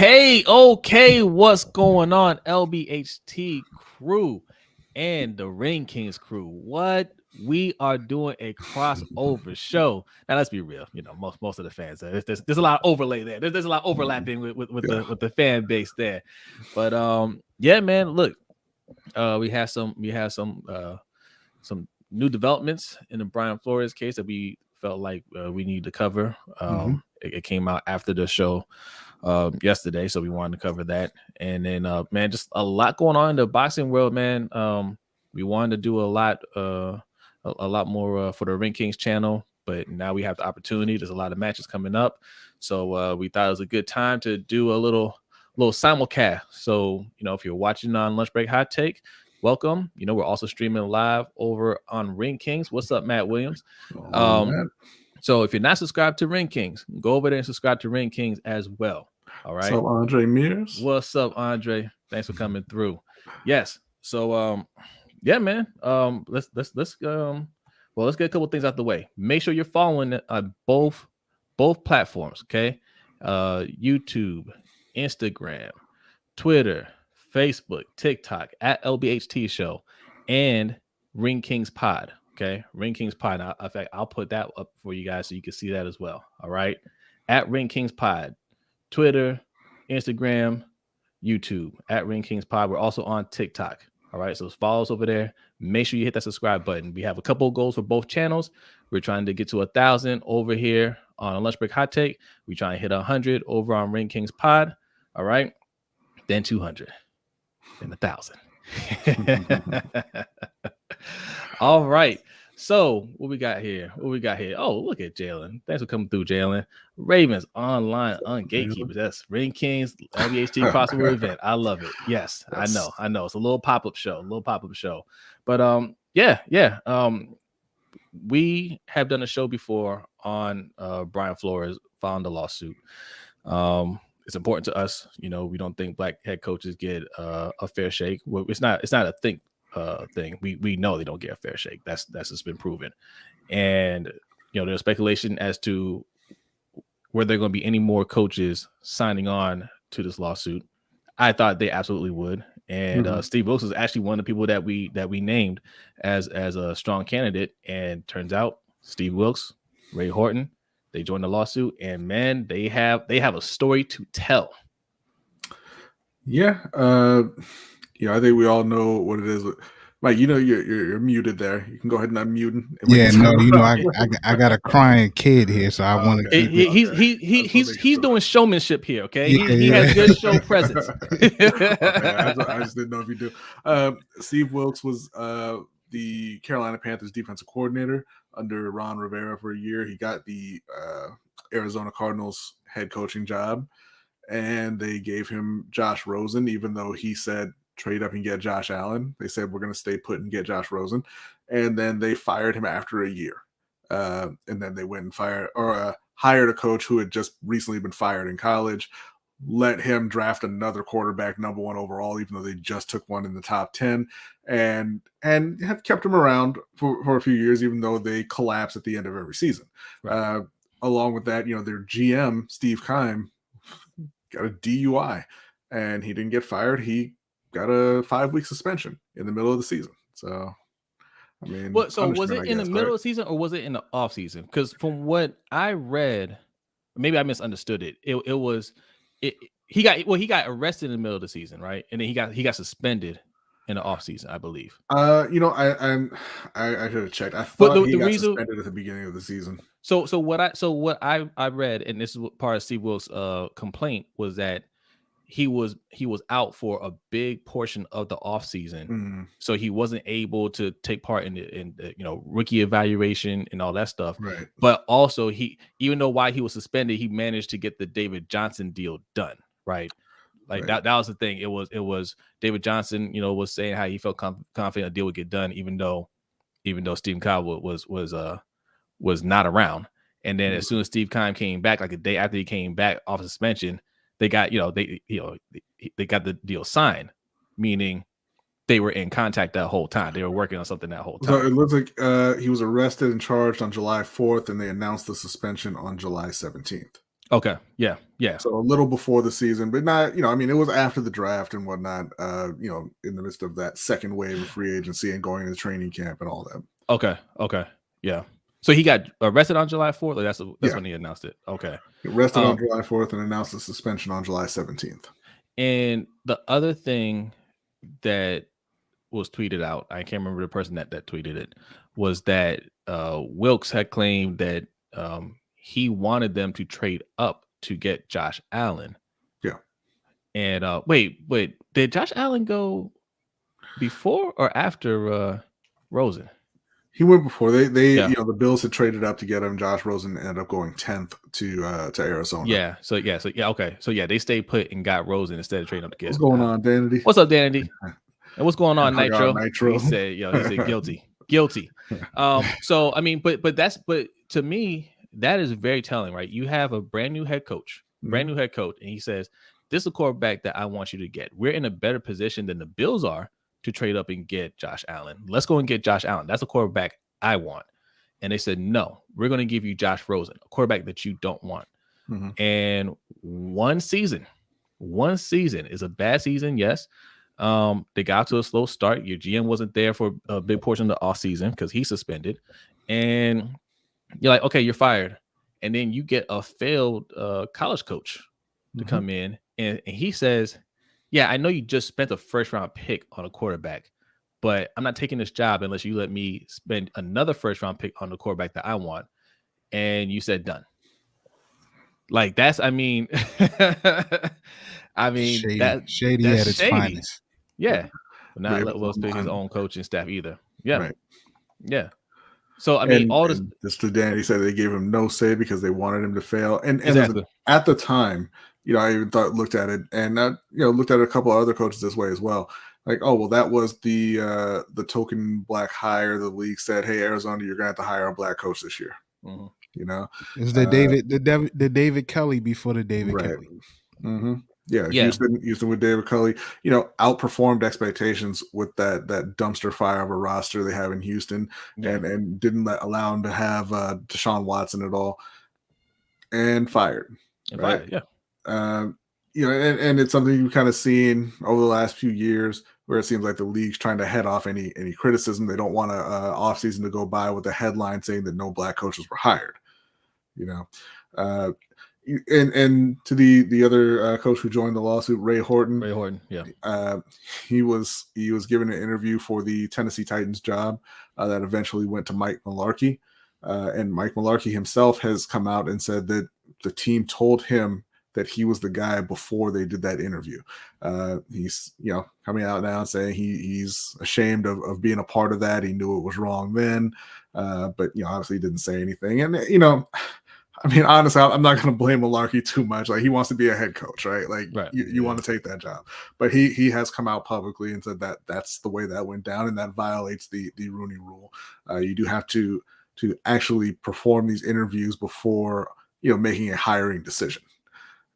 Okay, what's going on, LBHT crew and the Ring Kings crew? What we are doing a crossover show. Now, let's be real. You know, most of the fans, there's a lot of overlay there. There's a lot of overlapping with the fan base there. But yeah, man. Look, we have some new developments in the Brian Flores case that we felt like we need to cover. It came out after the show yesterday, so we wanted to cover that. And then man, just a lot going on in the boxing world, man. We wanted to do a lot more for the Ring Kings channel, but now we have the opportunity. There's a lot of matches coming up, so we thought it was a good time to do a little simulcast. So if you're watching on Lunch Break Hot Take, welcome. We're also streaming live over on Ring Kings. What's up, Matt Williams? So if you're not subscribed to Ring Kings, go over there and subscribe to Ring Kings as well. All right. What's up, Andre Mears? What's up, Andre? Thanks for coming through. Yes. So yeah, man. Let's get a couple things out the way. Make sure you're following both platforms, okay? YouTube, Instagram, Twitter, Facebook, TikTok at LBHT Show, and Ring Kings Pod. Okay, Ring Kings Pod. Now, in fact, I'll put that up for you guys so you can see that as well. All right, at Ring Kings Pod, Twitter, Instagram, YouTube at Ring Kings Pod. We're also on TikTok. All right, so follow us over there. Make sure you hit that subscribe button. We have a couple of goals for both channels. We're trying to get to 1,000 over here on a Lunch Break Hot Take. We're trying to hit 100 over on Ring Kings Pod. All right, then 200, then 1,000. All right. So what we got here? Oh, look at Jalen. Thanks for coming through, Jalen. Ravens online on Gatekeepers. That's Ring Kings LBHT crossover event. I love it. Yes, I know. It's a little pop-up show. But yeah. We have done a show before on Brian Flores found a lawsuit. It's important to us. We don't think black head coaches get a fair shake. Well, it's not a thing. We know they don't get a fair shake. That's just been proven. And there's speculation as to whether there are going to be any more coaches signing on to this lawsuit. I thought they absolutely would. And Steve Wilks is actually one of the people that we named as a strong candidate. And turns out Steve Wilks, Ray Horton, they joined the lawsuit, and man, they have a story to tell. Yeah. I think we all know what it is. Mike, you're muted there. You can go ahead and unmute. I got a crying kid here, so I want to. He's doing showmanship here. Okay, he has good show presence. I just didn't know if you do. Steve Wilks was the Carolina Panthers defensive coordinator under Ron Rivera for a year. He got the Arizona Cardinals head coaching job, and they gave him Josh Rosen, even though he said trade up and get Josh Allen. They said we're going to stay put and get Josh Rosen, and then they fired him after a year. And then they went and hired a coach who had just recently been fired in college, let him draft another quarterback number 1 overall, even though they just took one in the top 10, and have kept him around for a few years, even though they collapse at the end of every season. Right. Along with that, their GM, Steve Keim, got a DUI, and he didn't get fired. He got a 5-week suspension in the middle of the season. So, I mean, was it in the middle of the season or was it in the off season? Because from what I read, maybe I misunderstood it. He got arrested in the middle of the season, right? And then he got suspended in the off season, I believe. I should have checked. I thought he got suspended at the beginning of the season. So what I read, and this is part of Steve Wilks' complaint, was that he was out for a big portion of the offseason. So he wasn't able to take part in the rookie evaluation and all that stuff. Right. But also even though while he was suspended, he managed to get the David Johnson deal done. Right. Like that was the thing. It was David Johnson, was saying how he felt confident a deal would get done, even though Steve Keim was not around. And then as soon as Steve Keim came back, like a day after he came back off suspension, they got they got the deal signed, meaning they were in contact that whole time. They were working on something that whole time. So it looks like he was arrested and charged on July 4th, and they announced the suspension on July 17th. Okay. Yeah. Yeah. So a little before the season, but not, I mean, it was after the draft and whatnot, in the midst of that second wave of free agency and going to training camp and all that. Okay. Okay. Yeah. So he got arrested on July 4th. Like that's Yeah. when he announced it. Okay. He arrested on July 4th and announced the suspension on July 17th. And the other thing that was tweeted out, I can't remember the person that tweeted it, was that Wilks had claimed that he wanted them to trade up to get Josh Allen. Yeah. And wait, did Josh Allen go before or after Rosen? He went before they the Bills had traded up to get him. Josh Rosen ended up going 10th to Arizona. Yeah. So okay. So yeah, they stayed put and got Rosen instead of trading up to get. What's going on, Danity? What's up, Danity? And what's going on, Nitro? Nitro? He said guilty. So I mean, but to me, that is very telling, right? You have a brand new head coach, and he says, "This is a quarterback that I want you to get. We're in a better position than the Bills are to trade up and get Josh Allen. Let's go and get Josh Allen. That's a quarterback I want." And they said, "No, we're going to give you Josh Rosen, a quarterback that you don't want." Mm-hmm. And one season is a bad season, yes. They got to a slow start. Your GM wasn't there for a big portion of the offseason because he's suspended. And you're like, okay, you're fired. And then you get a failed college coach to come in. And he says, yeah, I know you just spent a first-round pick on a quarterback, but I'm not taking this job unless you let me spend another first-round pick on the quarterback that I want. And you said done. Like that's, I mean, shady, that's at its shady. finest. Yeah, but not let Wilks pick his own coaching staff either. Yeah, right. Yeah. So I mean, just to Danny said they gave him no say because they wanted him to fail. And exactly. At the time, I even looked at it and looked at a couple of other coaches this way as well. Like, oh well, that was the token black hire. The league said, hey, Arizona, you're gonna have to hire a black coach this year. Mm-hmm. It's the David Kelly before the David Kelly. Mm-hmm. Yeah, Houston with David Culley, outperformed expectations with that dumpster fire of a roster they have in Houston, and didn't allow him to have Deshaun Watson at all, and fired. And it's something you've kind of seen over the last few years, where it seems like the league's trying to head off any criticism. They don't want offseason to go by with a headline saying that no black coaches were hired. And to the other coach who joined the lawsuit, Ray Horton. He was given an interview for the Tennessee Titans job that eventually went to Mike Mularkey. And Mike Mularkey himself has come out and said that the team told him that he was the guy before they did that interview. He's coming out now and saying he's ashamed of being a part of that. He knew it was wrong then, but obviously he didn't say anything. And I mean, honestly, I'm not going to blame Mularkey too much. Like, he wants to be a head coach, right? Like, you want to take that job. But he has come out publicly and said that that's the way that went down, and that violates the Rooney Rule. You do have to actually perform these interviews before making a hiring decision.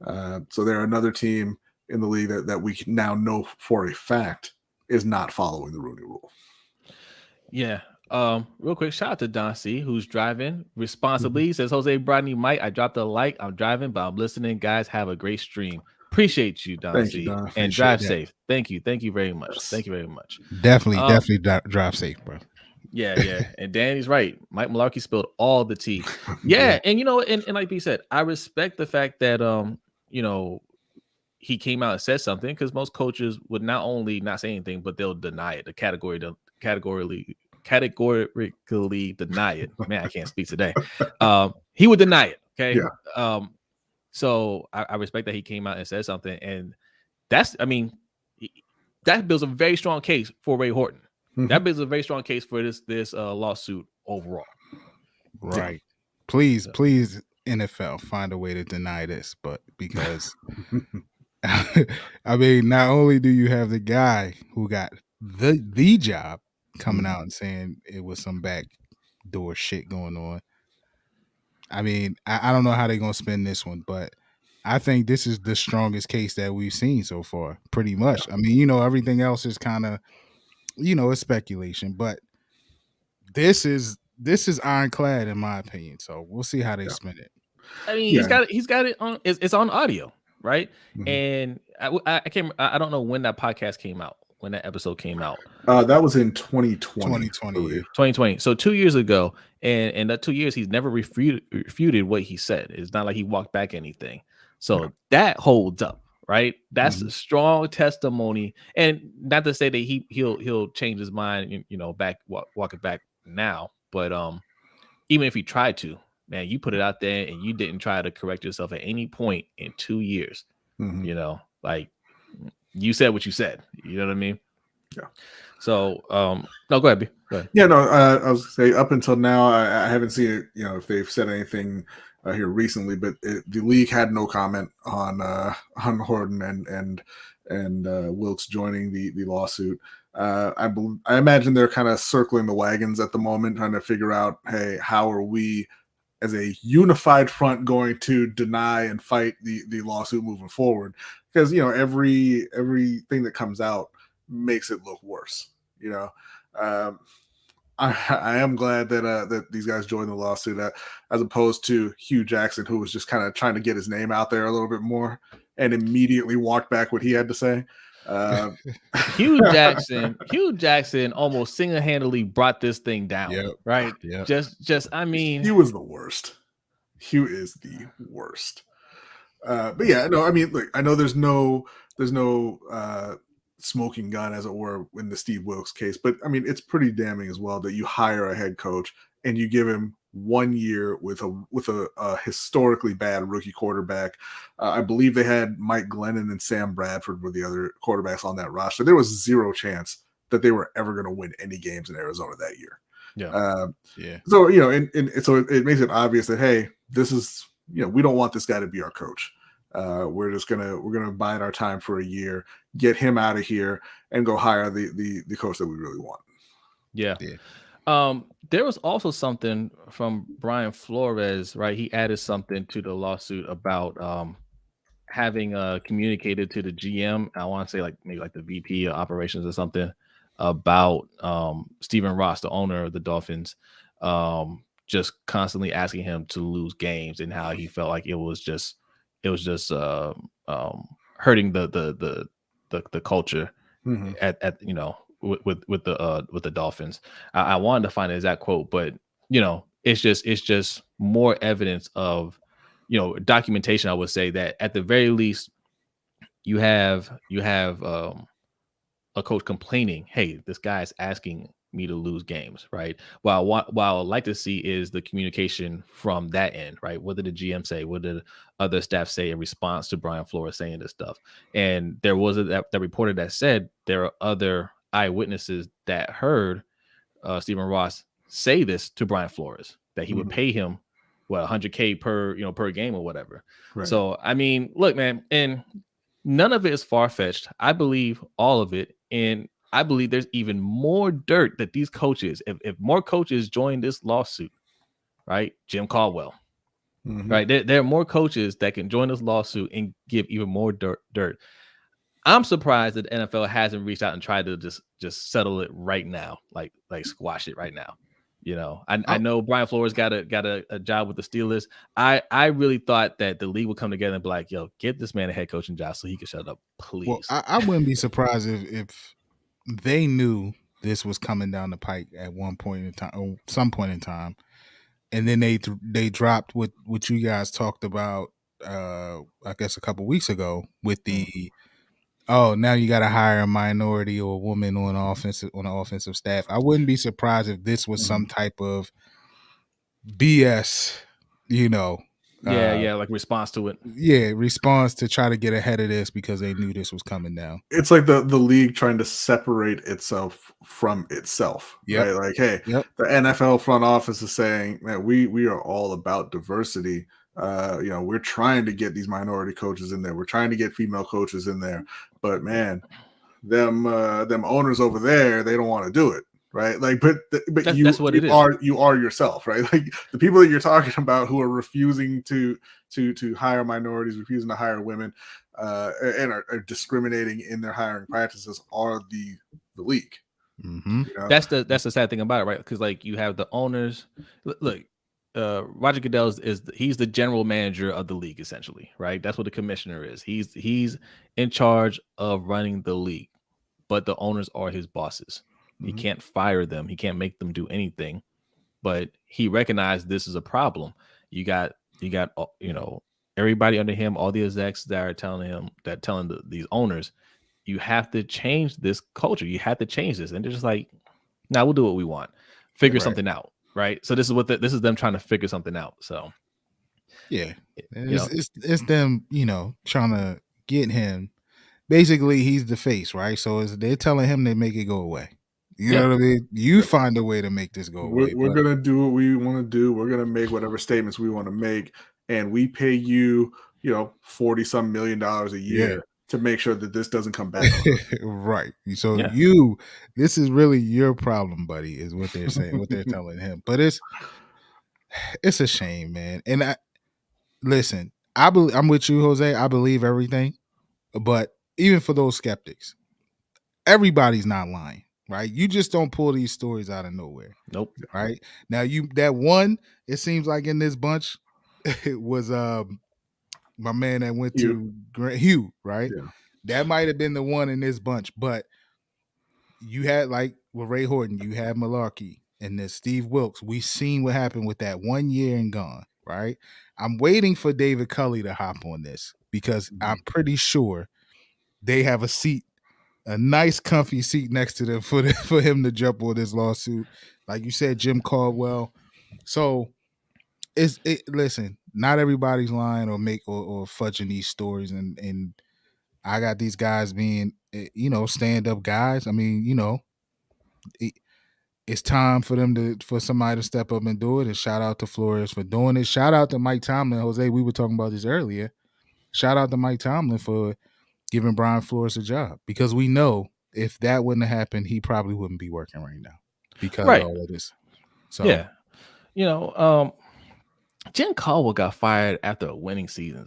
So they're another team in the league that we can now know for a fact is not following the Rooney Rule. Yeah. Real quick, shout out to Don C, who's driving responsibly. Says, Jose, Brodny, Mike, I dropped a like. I'm driving, but I'm listening. Guys, have a great stream. Appreciate you, Don C. Don. And drive safe. Thank you. Thank you very much. Yes. Thank you very much. Definitely drive safe, bro. Yeah. And Danny's right. Mike Mularkey spilled all the tea. Yeah. And and like he said, I respect the fact that he came out and said something, because most coaches would not only not say anything, but they'll deny it. Categorically deny it. Man, I can't speak today. He would deny it. Okay. Yeah. So I respect that he came out and said something, and that builds a very strong case for Ray Horton. Mm-hmm. That builds a very strong case for this lawsuit overall. Right. Yeah. Please, NFL, find a way to deny this, but because I mean, not only do you have the guy who got the job coming out and saying it was some backdoor shit going on. I mean, I don't know how they're going to spin this one, but I think this is the strongest case that we've seen so far, pretty much. Yeah. I mean, everything else is kind of, it's speculation, but this is ironclad in my opinion. So we'll see how they spin it. I mean, he's got it on. It's on audio, right? Mm-hmm. And I don't know when that podcast came out, when that episode came out. That was in 2020. 2020. So 2 years ago, and that 2 years he's never refuted what he said. It's not like he walked back anything. So that holds up, right? That's a strong testimony, and not to say that he'll change his mind, walk it back now, but even if he tried to, man, you put it out there and you didn't try to correct yourself at any point in 2 years. Like you said what you said. You know what I mean? Yeah. So, no, go ahead, B. Go ahead. Yeah, no, I was gonna say up until now, I haven't seen it. If they've said anything here recently, but the league had no comment on Horton and Wilks joining the lawsuit. I imagine they're kind of circling the wagons at the moment, trying to figure out, hey, how are we as a unified front going to deny and fight the lawsuit moving forward? Because everything that comes out makes it look worse. I am glad that these guys joined the lawsuit, as opposed to Hugh Jackson, who was just kind of trying to get his name out there a little bit more and immediately walked back what he had to say. Hugh Jackson almost single-handedly brought this thing down. Right? Yep. Just I mean, he was the worst. Hugh is the worst. But yeah, no, I mean, look, I know there's no smoking gun, as it were, in the Steve Wilks case, but I mean, it's pretty damning as well that you hire a head coach and you give him 1 year with a historically bad rookie quarterback. I believe they had Mike Glennon and Sam Bradford were the other quarterbacks on that roster. There was zero chance that they were ever going to win any games in Arizona that year. So so it makes it obvious that, hey, this is, we don't want this guy to be our coach. We're gonna bide our time for a year, get him out of here, and go hire the coach that we really want. Yeah. There was also something from Brian Flores, right? He added something to the lawsuit about having communicated to the GM. I want to say maybe the VP of operations or something about Stephen Ross, the owner of the Dolphins, just constantly asking him to lose games and how he felt like it was just hurting the culture at with the Dolphins. I wanted to find the exact quote, but it's just more evidence of documentation. I would say that at the very least you have a coach complaining, hey, this guy's asking me to lose games, right? What I'd like to see is the communication from that end, right? What did the GM say? What did other staff say in response to Brian Flores saying this stuff? And there was that reporter that said there are other eyewitnesses that heard Stephen Ross say this to Brian Flores, that he would pay him $100K per game or whatever. Right. So I mean, look, man, and none of it is far-fetched. I believe all of it, and I believe there's even more dirt that these coaches, if more coaches join this lawsuit, right? Jim Caldwell, right? There are more coaches that can join this lawsuit and give even more dirt. I'm surprised that the NFL hasn't reached out and tried to just settle it right now, like squash it right now. I know Brian Flores got a job with the Steelers. I really thought that the league would come together and be like, yo, get this man a head coaching job so he can shut up, please. Well, I wouldn't be surprised if they knew this was coming down the pike at one point in time, or some point in time, and then they dropped what you guys talked about, I guess a couple weeks ago with the now you got to hire a minority or a woman on the offensive staff. I wouldn't be surprised if this was some type of BS, like response to it. Yeah, response to try to get ahead of this because they knew this was coming down. It's like the league trying to separate itself from itself. Yep. Right? Like, hey, the NFL front office is saying, man, we are all about diversity. We're trying to get these minority coaches in there. We're trying to get female coaches in there. But man, them owners over there, they don't want to do it. Right. Like, but that's what it is. You are yourself, right? Like the people that you're talking about who are refusing to hire minorities, refusing to hire women, and are discriminating in their hiring practices are the league. That's the sad thing about it, right? Because like you have the owners. Look, Roger Goodell is he's the general manager of the league, essentially, right? That's what the commissioner is. He's in charge of running the league, but the owners are his bosses. He can't fire them. He can't make them do anything. But he recognized this is a problem. You got everybody under him, all the execs that are telling these owners, you have to change this culture. You have to change this, and they're just like, "Nah, we'll do what we want. Figure something out." Right. So this is them trying to figure something out. So yeah, it's them, trying to get him. Basically, he's the face, right? So they're telling him to make it go away. You know what I mean? You find a way to make this go away. We're gonna do what we want to do. We're gonna make whatever statements we want to make, and we pay you, $40-some million a year to make sure that this doesn't come back. Right. So this is really your problem, buddy, is what they're saying, what they're telling him. But it's a shame, man. And listen, I'm with you, Jose. I believe everything, but even for those skeptics, everybody's not lying, right? You just don't pull these stories out of nowhere. Nope. Right now, that one, it seems like in this bunch, it was my man that went to Hugh, right? Yeah. That might have been the one in this bunch, but you had, like with Ray Horton, you had Malarkey and then Steve Wilks. We seen what happened with that 1 year and gone, right? I'm waiting for David Culley to hop on this because I'm pretty sure they have a nice comfy seat next to them for him to jump on this lawsuit. Like you said, Jim Caldwell. So listen, not everybody's lying or fudging these stories, and I got these guys being, stand-up guys. I mean, it's time for somebody to step up and do it. And shout out to Flores for doing it. Shout out to Mike Tomlin. Jose, we were talking about this earlier. Shout out to Mike Tomlin for giving Brian Flores a job, because we know if that wouldn't have happened, he probably wouldn't be working right now because of all of this. So Jim Caldwell got fired after a winning season.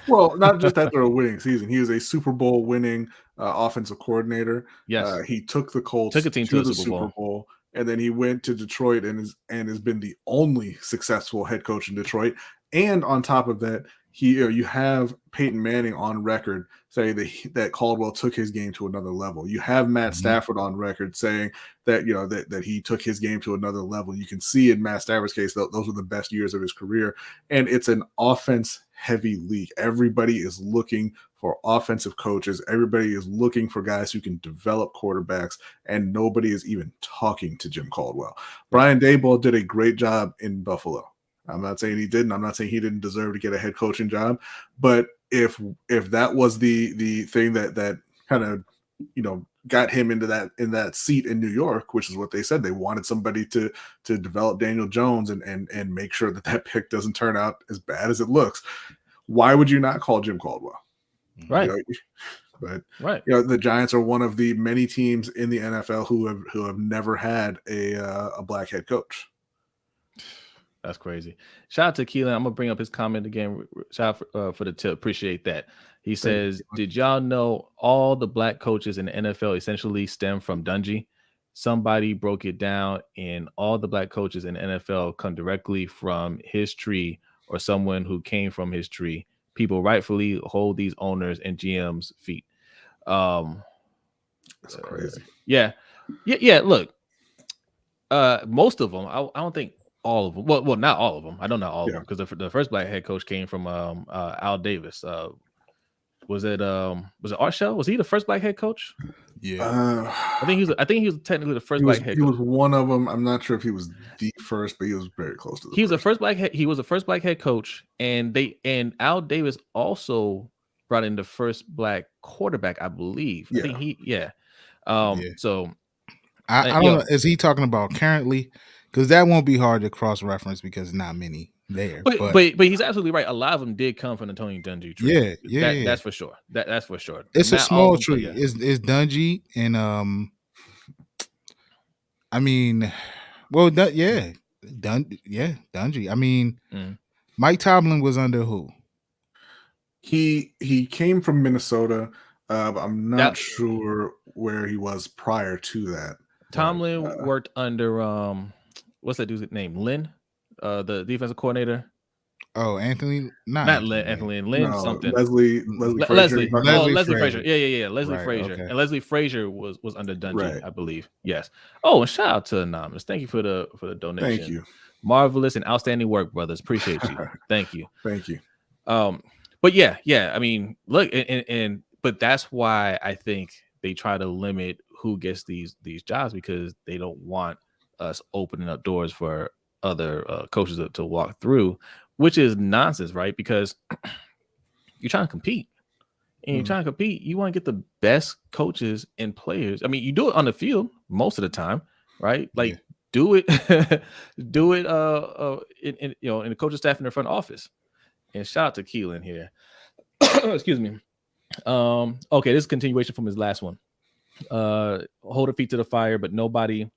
Well, not just after a winning season. He was a Super Bowl winning offensive coordinator. Yes, he took the Colts a team to the Super Bowl, and then he went to Detroit and has been the only successful head coach in Detroit. And on top of that, you have Peyton Manning on record saying that Caldwell took his game to another level. You have Matt Stafford on record saying that that he took his game to another level. You can see in Matt Stafford's case those were the best years of his career, and it's an offense-heavy league. Everybody is looking for offensive coaches. Everybody is looking for guys who can develop quarterbacks, and nobody is even talking to Jim Caldwell. Brian Daboll did a great job in Buffalo. I'm not saying he didn't. I'm not saying he didn't deserve to get a head coaching job. But if that was the thing that kind of got him in that seat in New York, which is what they said, they wanted somebody to develop Daniel Jones and make sure that pick doesn't turn out as bad as it looks. Why would you not call Jim Caldwell? Right. But right. The Giants are one of the many teams in the NFL who have never had a black head coach. That's crazy. Shout out to Keelan. I'm gonna bring up his comment again. Shout out for the tip. Appreciate that. He says, "Did y'all know all the black coaches in the NFL essentially stem from Dungy? Somebody broke it down, and all the black coaches in the NFL come directly from his tree or someone who came from his tree. People rightfully hold these owners and GMs' feet." That's crazy. Yeah. Look, most of them. I don't think all of them. Well, not all of them. I don't know all of them because the first black head coach came from Al Davis. Was it Art Shell? Was he the first black head coach? Yeah, I think he was technically the first black head coach. He was one of them. I'm not sure if he was the first, but he was very close to. He was the first black head coach, and Al Davis also brought in the first black quarterback, I believe. Yeah. I think So I don't know. Is he talking about currently? Because that won't be hard to cross reference because not many there. But he's absolutely right. A lot of them did come from the Tony Dungy tree. Yeah. That's for sure. That's for sure. It's not a small tree. It's Dungy and I mean, well, Dungy. I mean, Mike Tomlin was under who? He came from Minnesota. I'm not sure where he was prior to that. Tomlin worked under what's that dude's name? Lynn? the defensive coordinator. Oh, Anthony, not Not Anthony. Anthony Lynn, No, something. Leslie Frazier. Leslie. Oh, Leslie Frazier. Yeah. Leslie Right, Frazier. okay. And Leslie Frazier was under Dungy, Right. I believe. Yes. Oh, and shout out to Anonymous. Thank you for the donation. Thank you. Marvelous and outstanding work, brothers. Appreciate you. Thank you. Thank you. But yeah. I mean, look, but that's why I think they try to limit who gets these jobs, because they don't want us opening up doors for other coaches to walk through, which is nonsense, right? Because you're trying to compete. And you're trying to compete, you want to get the best coaches and players. I mean, you do it on the field most of the time, right? Like do it, do it in the coaching staff in the front office. And shout out to Keelan here. Excuse me. Okay, this is a continuation from his last one. Hold their feet to the fire, but nobody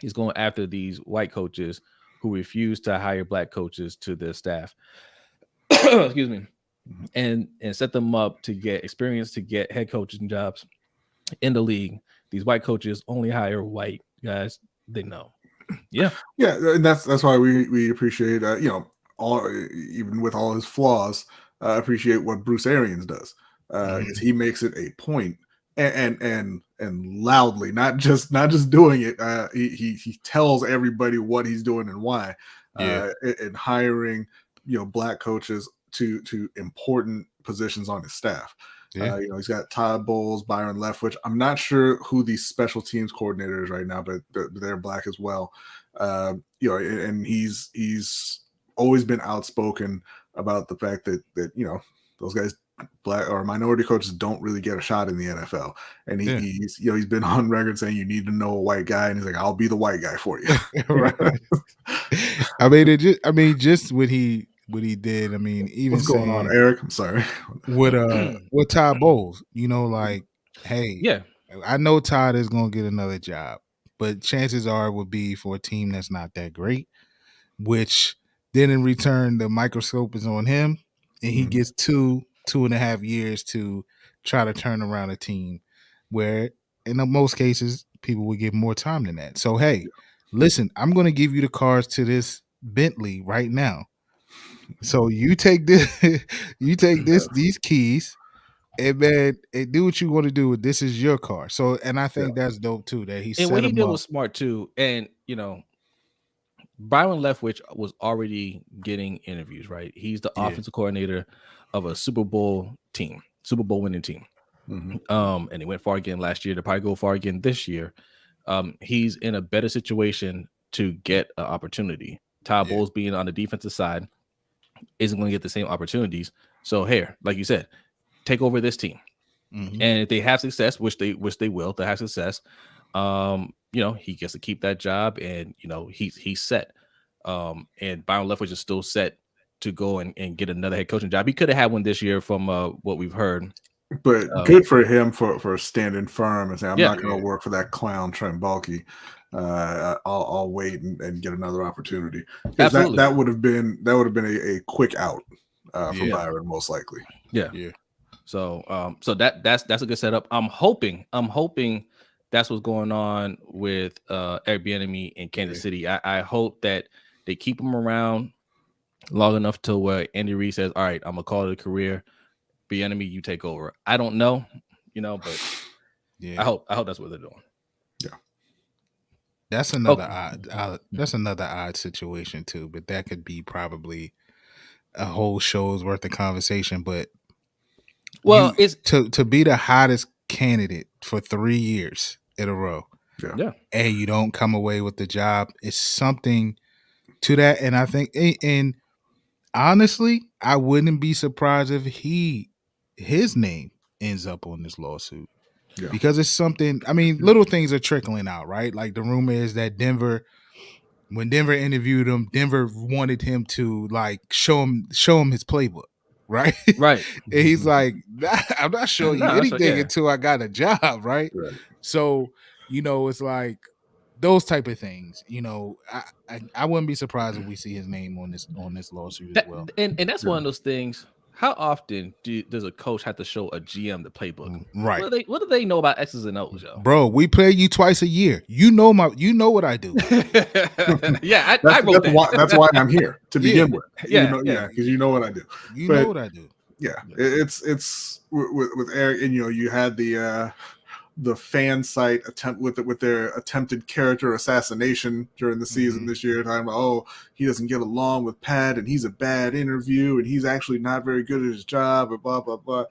is going after these white coaches who refuse to hire black coaches to their staff. Excuse me. And set them up to get experience, to get head coaching jobs in the league. These white coaches only hire white guys they know. Yeah, and that's why we appreciate all, even with all his flaws, appreciate what Bruce Arians does. Is he makes it a point and loudly, not just doing it. He tells everybody what he's doing and why. And hiring black coaches to important positions on his staff. He's got Todd Bowles, Byron Leftwich. I'm not sure who these special teams coordinators right now, but they're black as well. And he's always been outspoken about the fact that those guys, black or minority coaches, don't really get a shot in the NFL. And he's been on record saying you need to know a white guy, and he's like, I'll be the white guy for you. Right. I mean, just what he did. I mean, even what's going on, Eric? I'm sorry. With Todd Bowles, like, hey, I know Todd is gonna get another job, but chances are it would be for a team that's not that great. Which then in return, the microscope is on him, and he gets 2.5 years to try to turn around a team, where in most cases people would give more time than that. So hey, listen, I'm gonna give you the cards to this Bentley right now. So you take this, these keys, and man, and do what you want to do with this. Is your car. So, and I think that's dope too. That he and what he did was smart too. And Byron Leftwich was already getting interviews, right? He's the offensive coordinator of a Super Bowl winning team. And he went far again last year. They'll probably go far again this year. He's in a better situation to get an opportunity. Todd Bowles being on the defensive side isn't going to get the same opportunities. So here, like you said, take over this team. And if they have success, which they will, they have success. He gets to keep that job, and he's set. And Byron Leftwich is still set to go and get another head coaching job. He could have had one this year from what we've heard. But good for him for standing firm and saying, I'm not going to work for that clown Trent Baalke. I'll wait and get another opportunity. Absolutely. That would have been a quick out for Byron, most likely. Yeah. So that's a good setup. I'm hoping that's what's going on with Eric Bieniemy in Kansas City. I hope that they keep him around long enough to where Andy Reid says, all right, I'm gonna call it a career. Bieniemy, you take over. I don't know, but I hope that's what they're doing. Yeah. That's another odd situation too, but that could be probably a whole show's worth of conversation. But it's to be the hottest candidate for 3 years in a row, and you don't come away with the job, is something to that. And I think, and honestly, I wouldn't be surprised if his name ends up on this lawsuit. Because it's something, I mean, little things are trickling out, right? Like the rumor is that when Denver interviewed him, Denver wanted him to like show him his playbook, right? Right. And he's like, I'm not showing you anything until I got a job, right? So, it's like those type of things. I wouldn't be surprised if we see his name on this lawsuit as well. And that's one of those things. how often does a coach have to show a GM the playbook? Right. What do they know about X's and O's, yo? Bro, we play you twice a year. You know what I do. Yeah, I wrote that. That's why I'm here to begin with. Yeah, because you know what I do. You know what I do. Yeah, it's with Eric, and you had the fan site attempt with their attempted character assassination during the season this year, talking about, he doesn't get along with Pat and he's a bad interview and he's actually not very good at his job and blah blah blah.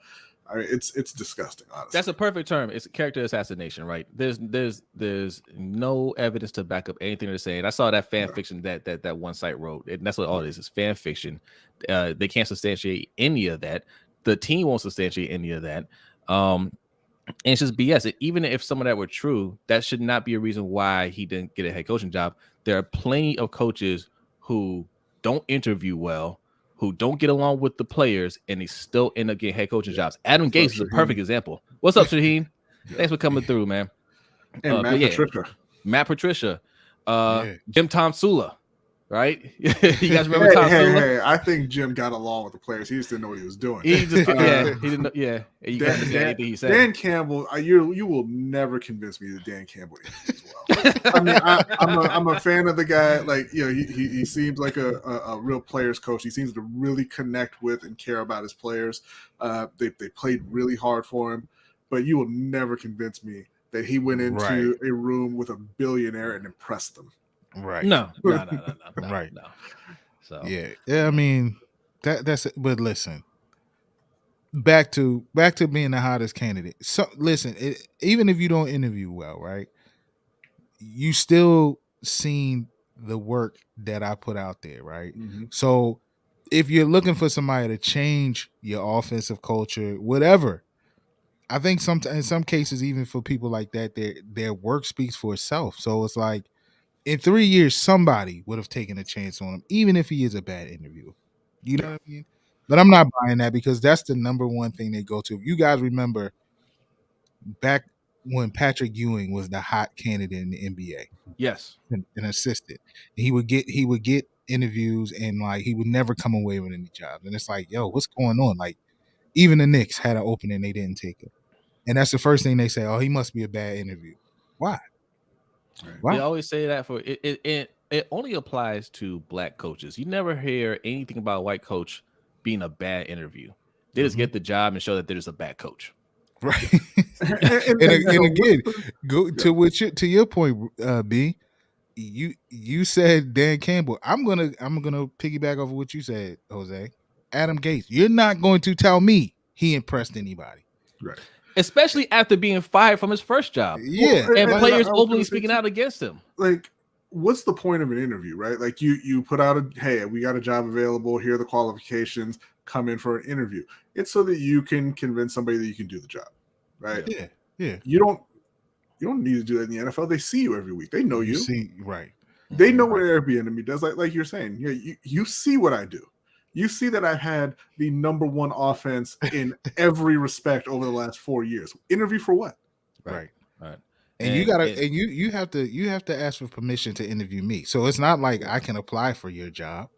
I mean, it's disgusting, honestly. That's a perfect term. It's character assassination, right? There's no evidence to back up anything they're saying. I saw that fan fiction that one site wrote, and that's what all it is fan fiction. They can't substantiate any of that. The team won't substantiate any of that. And it's just BS. Even if some of that were true, that should not be a reason why he didn't get a head coaching job. There are plenty of coaches who don't interview well, who don't get along with the players, and they still end up getting head coaching jobs. Adam Gase is a perfect example. What's up, Shaheen? Thanks for coming through, man. And Matt Patricia. Jim Tom Sula, right? You guys remember Tom Sula? Hey, I think Jim got along with the players. He just didn't know what he was doing. He just, he didn't know. Yeah, you can't understand anything he said. Dan Campbell, you will never convince me that Dan Campbell is as well. I mean, I'm a fan of the guy. Like, he seems like a real players coach. He seems to really connect with and care about his players. They played really hard for him, but you will never convince me that he went into a room with a billionaire and impressed them. Right. No. Right. No. So yeah. I mean, that's it. But listen, back to being the hottest candidate. So listen, even if you don't interview well, right? You still seen the work that I put out there, right? Mm-hmm. So if you're looking for somebody to change your offensive culture, whatever, I think in some cases, even for people like that, their work speaks for itself. So it's like, in 3 years, somebody would have taken a chance on him, even if he is a bad interview. You know what I mean? But I'm not buying that because that's the number one thing they go to. If you guys remember back when Patrick Ewing was the hot candidate in the NBA. Yes. An assistant. He would get interviews and like he would never come away with any jobs. And it's like, yo, what's going on? Like even the Knicks had an opening, they didn't take it. And that's the first thing they say, he must be a bad interview. Why? They always say that for it only applies to black coaches. You never hear anything about a white coach being a bad interview. They just get the job and show that they're just a bad coach. Right. and again, go to your point, B. You said Dan Campbell. I'm gonna piggyback off of what you said, Jose. Adam Gase. You're not going to tell me he impressed anybody. Right. Especially after being fired from his first job. Yeah. And players openly speaking out against him. Like, what's the point of an interview, right? Like you put out hey, we got a job available. Here are the qualifications. Come in for an interview. It's so that you can convince somebody that you can do the job, right? Yeah. You don't need to do that in the NFL. They see you every week. They know you. See, right. They know what Airbnb does. Like you're saying, you see what I do. You see that I've had the number one offense in every respect over the last 4 years. Interview for what? Right. And you have to ask for permission to interview me. So it's not like I can apply for your job.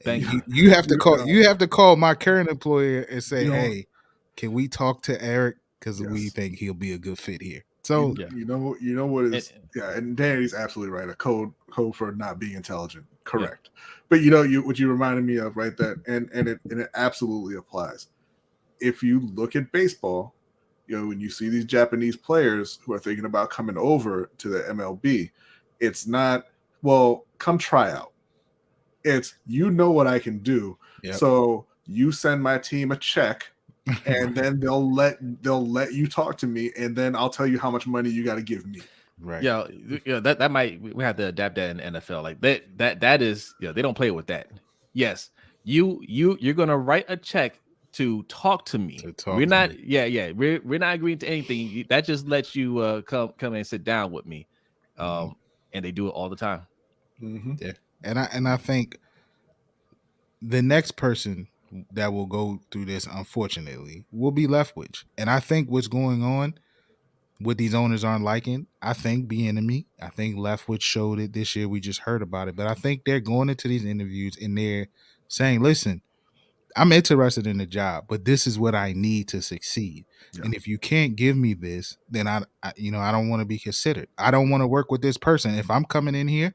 Thank you. You have to call. You have to call my current employer and say, "Hey, can we talk to Eric because we think he'll be a good fit here." So you know what is and Danny's absolutely right. A code for not being intelligent, correct? Yeah. But what you reminded me of, right? That and it absolutely applies. If you look at baseball, when you see these Japanese players who are thinking about coming over to the MLB, it's not come try out. It's what I can do. Yep. So you send my team a check, and then they'll let you talk to me, and then I'll tell you how much money you got to give me. Right. Yeah. That might we have to adapt that in the NFL. Like that is they don't play with that. Yes, you're gonna write a check to talk to me. We're not. We're not agreeing to anything. That just lets you come and sit down with me. And they do it all the time. Mm-hmm. Yeah. And I think the next person that will go through this, unfortunately, will be Leftwich. And I think what's going on, what these owners aren't liking, I think Bieniemy, I think Leftwich showed it this year. We just heard about it. But I think they're going into these interviews and they're saying, listen, I'm interested in the job, but this is what I need to succeed. Yeah. And if you can't give me this, then I don't want to be considered. I don't want to work with this person. If I'm coming in here,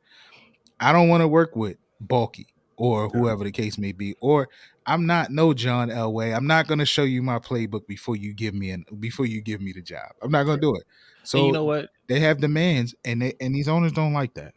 I don't want to work with Bulky or whoever the case may be. Or I'm not no John Elway. I'm not going to show you my playbook before you give me the job. I'm not going to do it. So and you know what? They have demands, and these owners don't like that.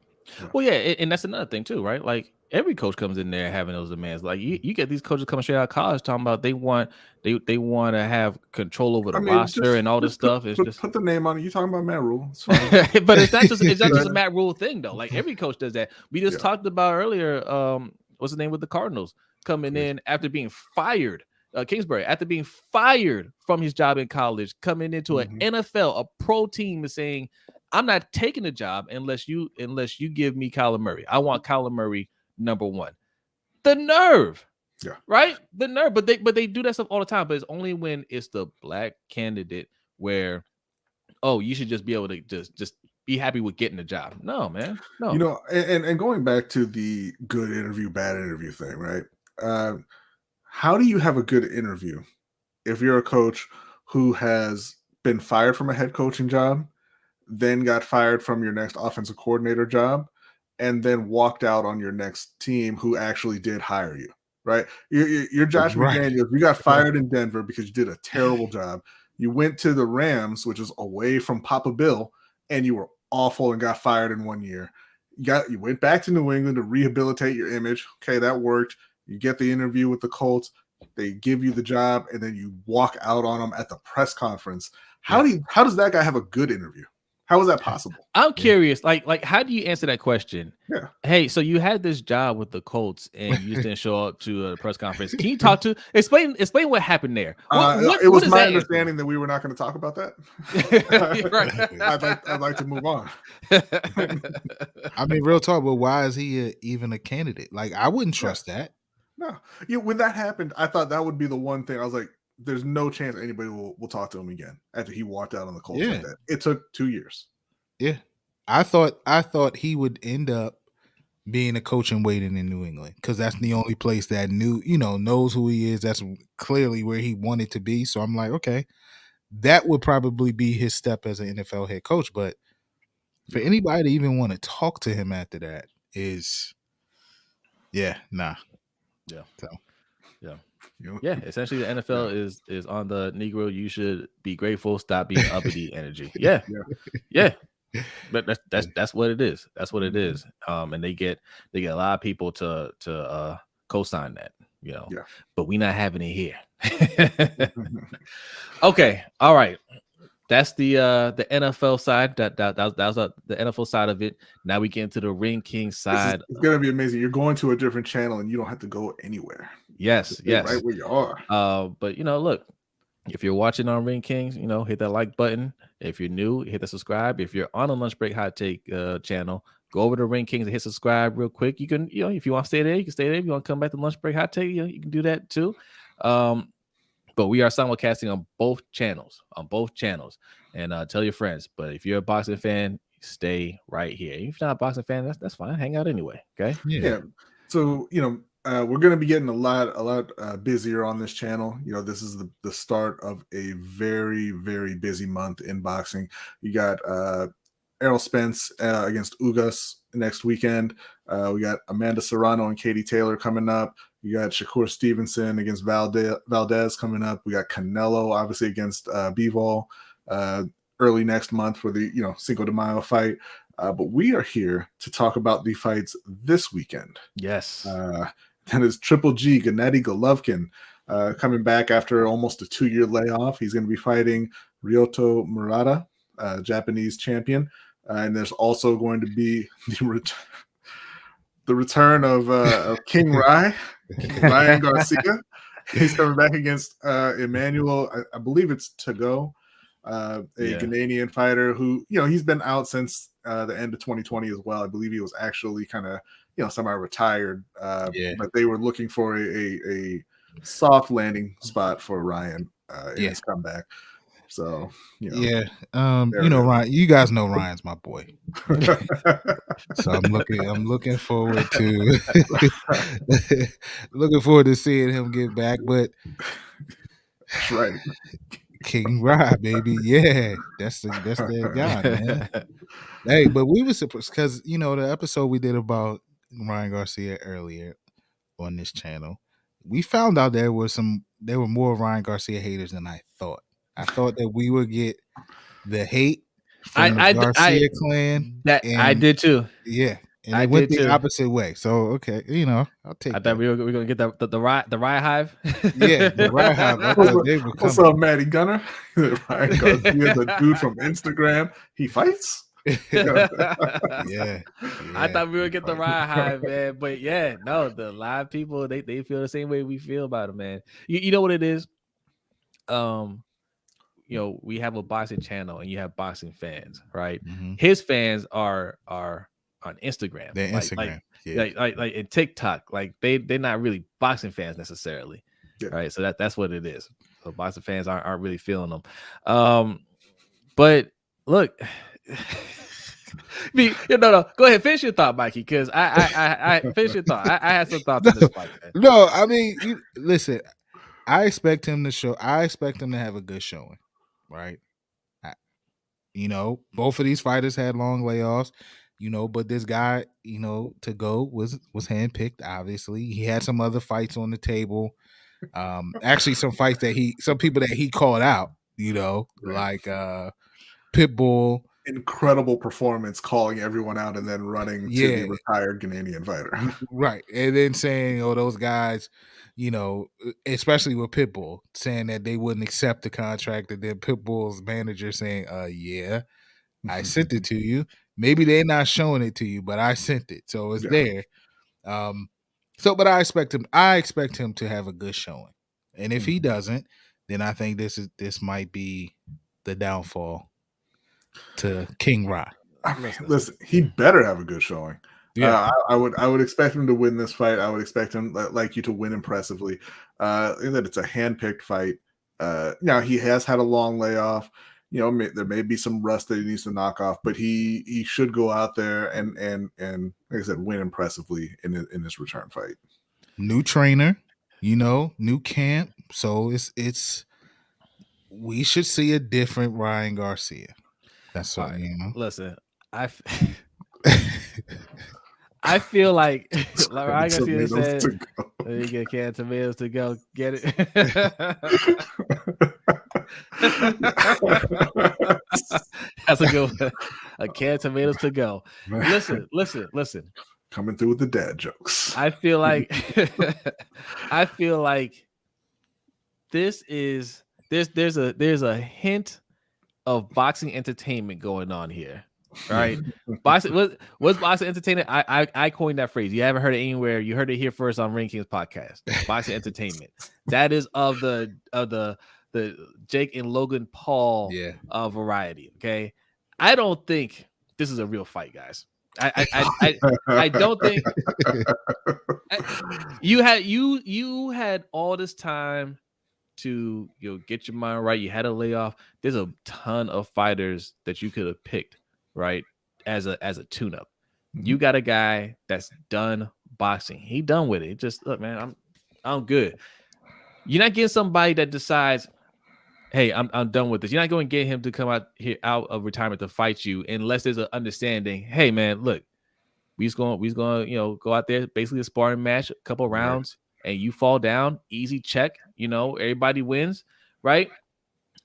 Well, yeah, and that's another thing too, right? Like every coach comes in there having those demands. Like you get these coaches coming straight out of college talking about they want to have control over the roster and all this stuff. It's just put the name on it. You talking about Matt Rule? It's fine. But it's not just a Matt Rule thing though. Like every coach does that. We just talked about earlier. What's the name with the Cardinals coming in after being fired? Kingsbury, after being fired from his job in college, coming into an NFL, a pro team, is saying, I'm not taking the job unless you give me Kyler Murray. I want Kyler Murray number one. The nerve. Yeah. Right? The nerve. But they do that stuff all the time. But it's only when it's the black candidate where, oh, you should just be able to just be happy with getting the job. No, man. No. You know, and going back to the good interview, bad interview thing, right? How do you have a good interview if you're a coach who has been fired from a head coaching job, then got fired from your next offensive coordinator job, and then walked out on your next team who actually did hire you, right? You're Josh McDaniels. You got fired in Denver because you did a terrible job. You went to the Rams, which is away from Papa Bill, and you were awful and got fired in 1 year. You went back to New England to rehabilitate your image. Okay, that worked. You get the interview with the Colts. They give you the job, and then you walk out on them at the press conference. How does that guy have a good interview? How is that possible? I'm curious. Like, how do you answer that question? Yeah. Hey, so you had this job with the Colts, and you just didn't show up to a press conference. Can you talk to explain what happened there? It was my understanding that we were not going to talk about that. Right. I'd like to move on. I mean, real talk, but why is he even a candidate? Like, I wouldn't trust that. No, when that happened, I thought that would be the one thing. I was like, there's no chance anybody will talk to him again after he walked out on the Colts like that. It took 2 years. Yeah. I thought he would end up being a coach in waiting in New England because that's the only place that knows who he is. That's clearly where he wanted to be. So I'm like, okay, that would probably be his step as an NFL head coach. But for anybody to even want to talk to him after that is, nah. Yeah. So, yeah. Essentially, the NFL is on the Negro. You should be grateful. Stop being uppity energy. Yeah. But that's what it is. That's what it is. And they get a lot of people to co-sign that. But we're not having it here. Okay. All right. That's the NFL side. That was the NFL side of it. Now we get into the Ring King side. It's gonna be amazing. You're going to a different channel and you don't have to go anywhere. Yes. Right where you are. But look, if you're watching on Ring Kings, hit that like button. If you're new, hit the subscribe. If you're on a Lunch Break Hot Take channel, go over to Ring Kings and hit subscribe real quick. You can, if you want to stay there, you can stay there. If you want to come back to Lunch Break Hot Take, you can do that too. But we are simulcasting on both channels, and tell your friends. But if you're a boxing fan, stay right here. If you're not a boxing fan, that's fine. Hang out anyway. Okay. Yeah. So we're going to be getting a lot busier on this channel. This is the start of a very, very busy month in boxing. You got Errol Spence against Ugas next weekend. We got Amanda Serrano and Katie Taylor coming up. You got Shakur Stevenson against Valdez coming up. We got Canelo obviously against Bivol early next month for the Cinco de Mayo fight. But we are here to talk about the fights this weekend. Yes. That is Triple G, Gennady Golovkin, coming back after almost a 2-year layoff. He's going to be fighting Ryoto Murata, Japanese champion. And there's also going to be the return of King Ryan Garcia. He's coming back against Emmanuel. I believe it's Tagoe, a Ghanaian fighter who, he's been out since the end of 2020 as well. I believe he was actually kind of, semi-retired, but they were looking for a soft landing spot for Ryan in his comeback. So yeah, Ryan, you guys know Ryan's my boy, so I'm looking forward to seeing him get back. But that's right, King Rod, baby, yeah, that's the guy, man. Hey, but we were surprised because the episode we did about Ryan Garcia earlier on this channel, we found out there were more Ryan Garcia haters than I thought. I thought that we would get the hate from the Garcia clan. I did too. Yeah, and it went the opposite way. So okay, I'll take. I thought we were gonna get the riot hive. Yeah, the riot hive. What's up, Matty Gunner? Ryan Garcia, the dude from Instagram. He fights. Yeah. I thought we would get the riot hive, man. But yeah, no, the live people they feel the same way we feel about it, man. You know what it is? We have a boxing channel and you have boxing fans, right? Mm-hmm. His fans are on Instagram. They're Instagram. Like in TikTok. Like they're not really boxing fans necessarily. Yeah. Right. So that's what it is. So boxing fans aren't really feeling them. But look, no. Go ahead, finish your thought, Mikey, because I finish your thought. I had some thoughts on this fight, man. No, I mean, listen, I expect him to have a good showing, right? Both of these fighters had long layoffs, but this guy, Tagoe was handpicked, obviously. He had some other fights on the table. Actually some fights some people that he called out, like Pitbull. Incredible performance, calling everyone out and then running to the retired Ghanaian fighter. Right. And then saying, those guys, especially with Pitbull, saying that they wouldn't accept the contract, and then Pitbull's manager saying, yeah, I sent it to you. Maybe they're not showing it to you, but I sent it. So it's there. But I expect him to have a good showing. And if he doesn't, then I think this might be the downfall to King Ra. I mean, listen, he better have a good showing. Yeah, I would expect him to win this fight. I would expect him, like you, to win impressively. That it's a handpicked fight. Now he has had a long layoff. There may be some rust that he needs to knock off, but he should go out there and like I said, win impressively in this return fight. New trainer, new camp. So it's we should see a different Ryan Garcia. That's what Listen, I feel like Ryan Garcia said, "You get a can of tomatoes to go get it." That's a good one. A can of tomatoes to go. Listen. Coming through with the dad jokes. I feel like there's a hint of boxing entertainment going on here, right? Boxing, what's boxing entertainment? I coined that phrase. You haven't heard it anywhere. You heard it here first on Ring Kings podcast. Boxing entertainment. That is of the Jake and Logan Paul variety. Okay, I don't think this is a real fight, guys. I don't think you had all this time to get your mind right. You had a layoff. There's a ton of fighters that you could have picked, right, as a tune-up. You got a guy that's done boxing. He done with it. Just look, man, I'm good. You're not getting somebody that decides, hey, I'm done with this. You're not going to get him to come out of retirement to fight you unless there's an understanding. Hey, man, look, we's going go out there, basically a sparring match, a couple rounds, and you fall down, easy check. Everybody wins, right?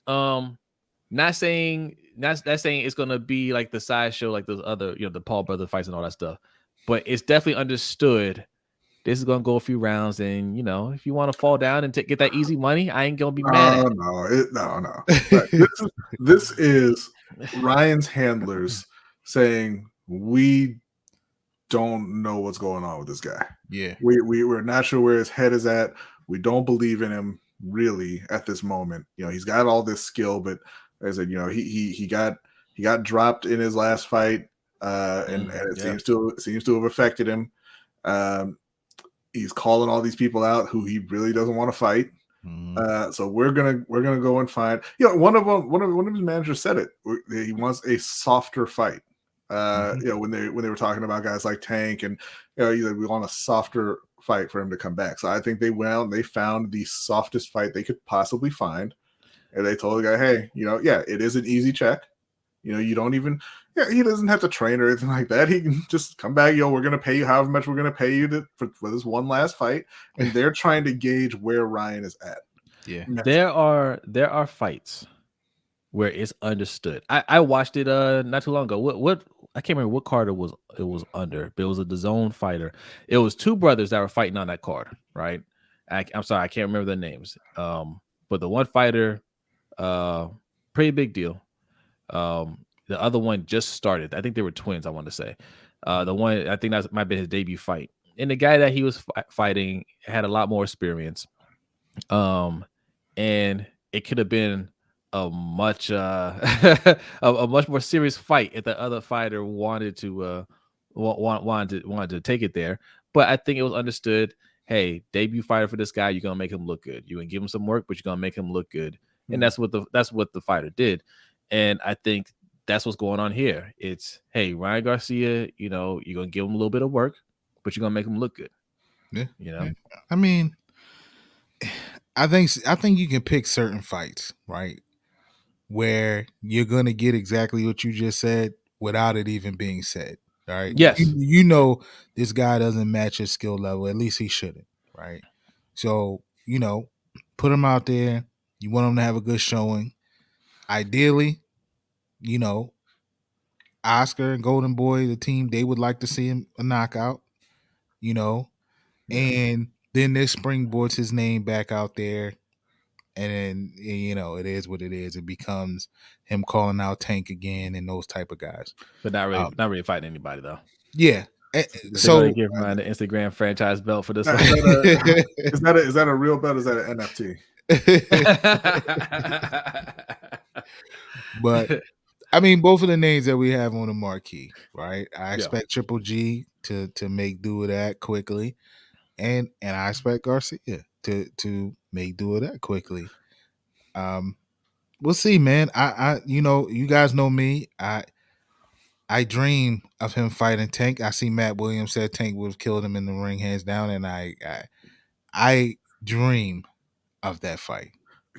Not saying it's gonna be like the sideshow, like those other, the Paul brother fights and all that stuff. But it's definitely understood. This is gonna go a few rounds, and if you want to fall down and get that easy money, I ain't gonna be mad at it. No. This is Ryan's handlers saying we don't know what's going on with this guy. Yeah, we're not sure where his head is at. We don't believe in him really at this moment. He's got all this skill, but as I said, he got dropped in his last fight, and it seems to have affected him. He's calling all these people out who he really doesn't want to fight. So we're gonna go and find. One of his managers said it. He wants a softer fight. When they were talking about guys like Tank and we want a softer fight for him to come back. So I think they found the softest fight they could possibly find, and they told the guy, hey, it is an easy check. You don't even. He doesn't have to train or anything like that. He can just come back. We're going to pay you however much we're going to pay you for this one last fight. And they're trying to gauge where Ryan is at. Yeah. There are fights where it's understood. I watched it not too long ago. What I can't remember what card it was under, but it was a DAZN fighter. It was two brothers that were fighting on that card, right? I'm sorry, I can't remember their names. But the one fighter, pretty big deal. The other one just started. I think they were twins, I want to say. The one, I think that might be his debut fight. And the guy that he was fighting had a lot more experience. And it could have been a much a much more serious fight if the other fighter wanted to wanted to take it there. But I think it was understood, hey, debut fighter for this guy, you're gonna make him look good. You're gonna give him some work, but you're gonna make him look good. And that's what the fighter did. And I think that's what's going on here. It's, hey, Ryan Garcia, you're gonna give him a little bit of work, but you're gonna make him look good. Yeah. Yeah. I mean, I think you can pick certain fights, right, where you're gonna get exactly what you just said without it even being said. All right. Yes. This guy doesn't match his skill level. At least he shouldn't. Right. So, put him out there. You want him to have a good showing. Ideally, Oscar and Golden Boy, the team, they would like to see him a knockout, and then this springboards his name back out there. And then, it is what it is. It becomes him calling out Tank again and those type of guys. But not really fighting anybody, though. Yeah. So give Ryan the Instagram franchise belt for this one. Is that a real belt? Or is that an NFT? But I mean, both of the names that we have on the marquee, right? I expect Triple G to make do with that quickly, and I expect Garcia to make do with that quickly. We'll see, man. I you guys know me. I dream of him fighting Tank. I see Matt Williams said Tank would have killed him in the ring, hands down, and I dream of that fight.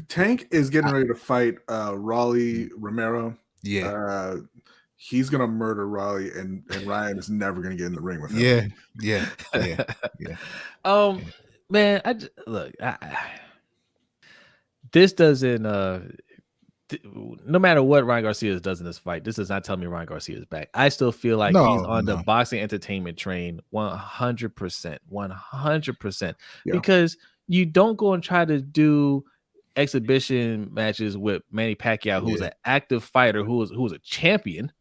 Tank is getting ready to fight Raleigh Romero. Yeah. He's gonna murder Raleigh, and Ryan is never gonna get in the ring with him. Yeah. Man, this doesn't. No matter what Ryan Garcia does in this fight, this does not tell me Ryan Garcia is back. I still feel like he's on the boxing entertainment train 100%. 100%. Because you don't go and try to do exhibition matches with Manny Pacquiao, who's an active fighter, who was a champion,